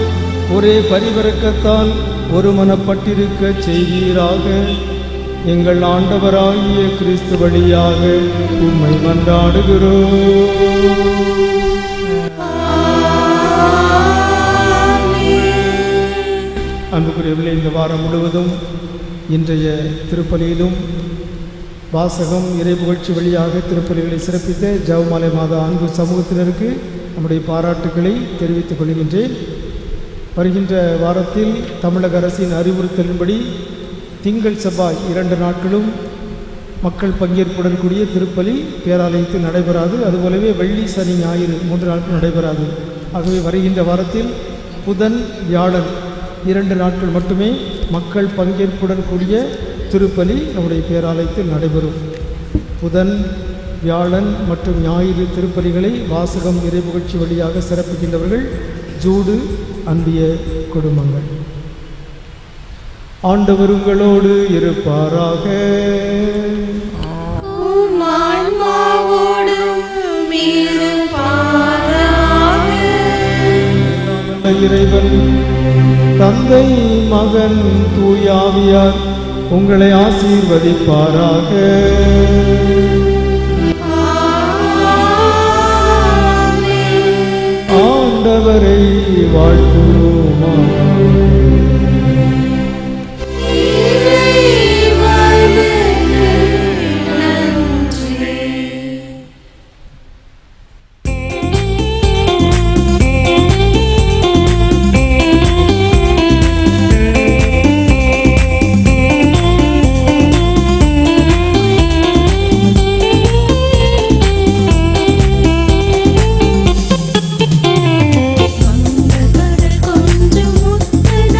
Speaker 1: ஒரே பரிவரக்கத்தால் ஒருமனப்பட்டிருக்க செய்வீராக. எங்கள் ஆண்டவராகிய கிறிஸ்து வழியாக உம்மை மன்றாடுகிறோம். அன்புக்குரியவர்களே, இந்த வாரம் முழுவதும் இன்றைய திருப்பலியிலும் வாசகம், இறை புகழ்ச்சி வழியாக திருப்பலிகளை சிறப்பித்த ஜெபமாலை மாதா அன்பு சமூகத்தினருக்கு நம்முடைய பாராட்டுக்களை தெரிவித்துக் கொள்கின்றேன். வருகின்ற வாரத்தில் தமிழக அரசின் அறிவுறுத்தலின்படி திங்கள் செவ்வாய் 2 நாட்களும் மக்கள் பங்கேற்புடன் கூடிய திருப்பலி பேராலயத்தில் நடைபெறாது. அதுபோலவே வெள்ளி, சனி, ஞாயிறு 3 நாட்கள் நடைபெறாது. ஆகவே வருகின்ற வாரத்தில் புதன், வியாழன் 2 நாட்கள் மட்டுமே மக்கள் பங்கேற்புடன் கூடிய திருப்பலி நம்முடைய பேராலயத்தில் நடைபெறும். புதன், வியாழன் மற்றும் ஞாயிறு திருப்பலிகளை வாசகம், இறை புகழ்ச்சி வழியாக சிறப்பிக்கின்றவர்கள் ஜூடு அன்பிய குடும்பங்கள். ஆண்டவர் உங்களோடு இருப்பாராக. இறைவன் தந்தை, மகன், தூயாவியார் உங்களை ஆசீர்வதிப்பாராக. ஆண்டவரை வாழ்த்துவோமாக.
Speaker 5: கொஞ்சம் முத்தன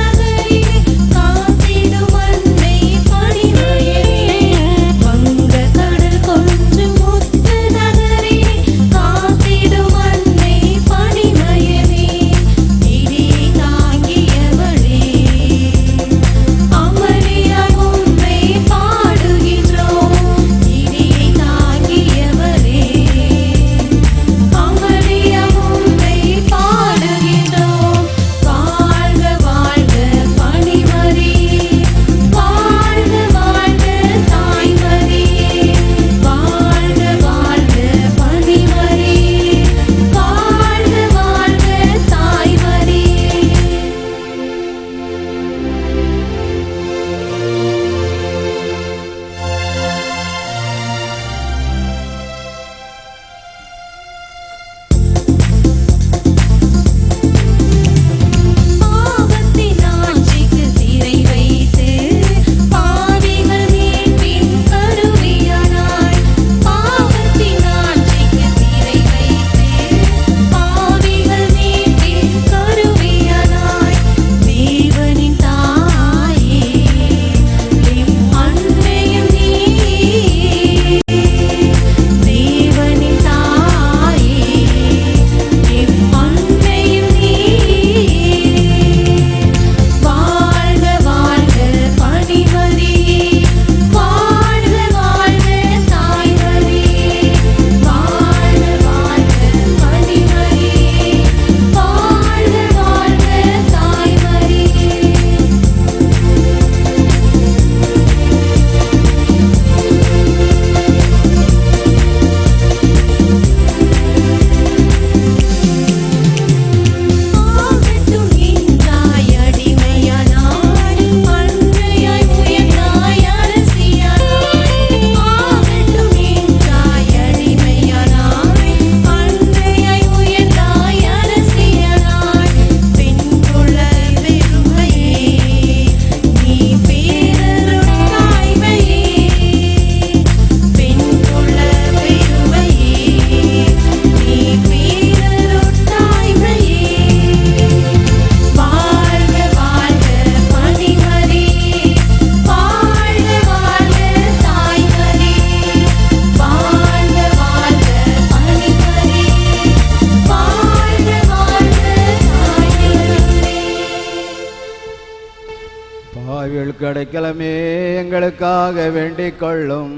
Speaker 8: பாவிகளுக்கு அடைக்கலமே எங்களுக்காக வேண்டிக் கொள்ளும்.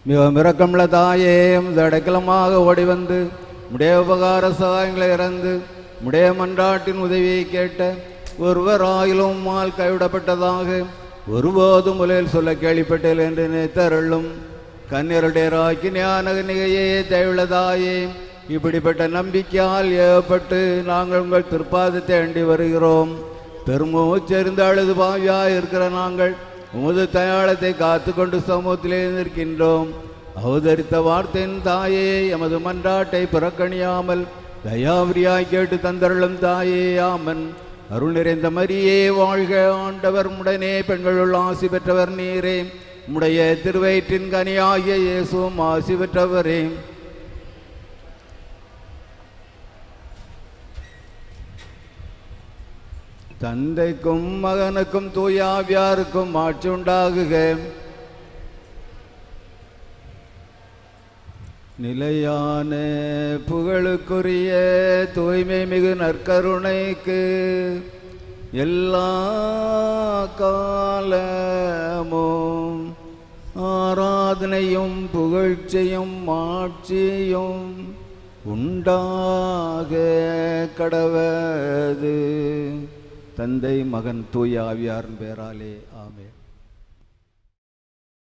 Speaker 8: மிகவும் இரக்கமுள்ள தாயே, உமது அடைக்கலமாக ஓடி வந்து உடைய உபகார சகாயங்களை இறந்து உடைய மன்றாட்டின் உதவியை கேட்ட ஒருவராயிலும் உம்மால் கைவிடப்பட்டதாக ஒருபோதும் உலகில் சொல்ல கேள்விப்பட்டேன் என்று நினைத்தருளும். கன்னியருடைய ராக்கி ஞானகனிகையே தயவுள்ளதாயே, இப்படிப்பட்ட நம்பிக்கையால் ஏவப்பட்டு நாங்கள் உங்கள் திருப்பாதத்தை அண்டி வருகிறோம். பெருமூச்செறிந்து அழுது பாவியாய் இருக்கிற நாங்கள் உமது தயாளத்தை காத்து கொண்டு சமூகத்திலே நிற்கின்றோம். அவதரித்த வார்த்தையின் தாயே, எமது மன்றாட்டை புறக்கணியாமல் தயாவிரியாய் கேட்டு தந்தருளும் தாயே, ஆமன். அருள் நிறைந்த மரியே வாழ்க, ஆண்டவர் உடனே பெண்களுள் ஆசி பெற்றவர் நீரே. உம்முடைய திருவயிற்றின் கனியாகிய இயேசுவும் ஆசி பெற்றவரே. தந்தைக்கும் மகனுக்கும் தூய ஆவியாருக்கும் ஆட்சி உண்டாகுக. நிலையான புகழுக்குரிய தூய்மை மிகு நற்கருணைக்கு எல்லா காலமும் ஆராதனையும் புகழ்ச்சியும் ஆட்சியும் உண்டாக கடவது. தந்தை மகன் தூய ஆவியாரின் பேராலே ஆமென்.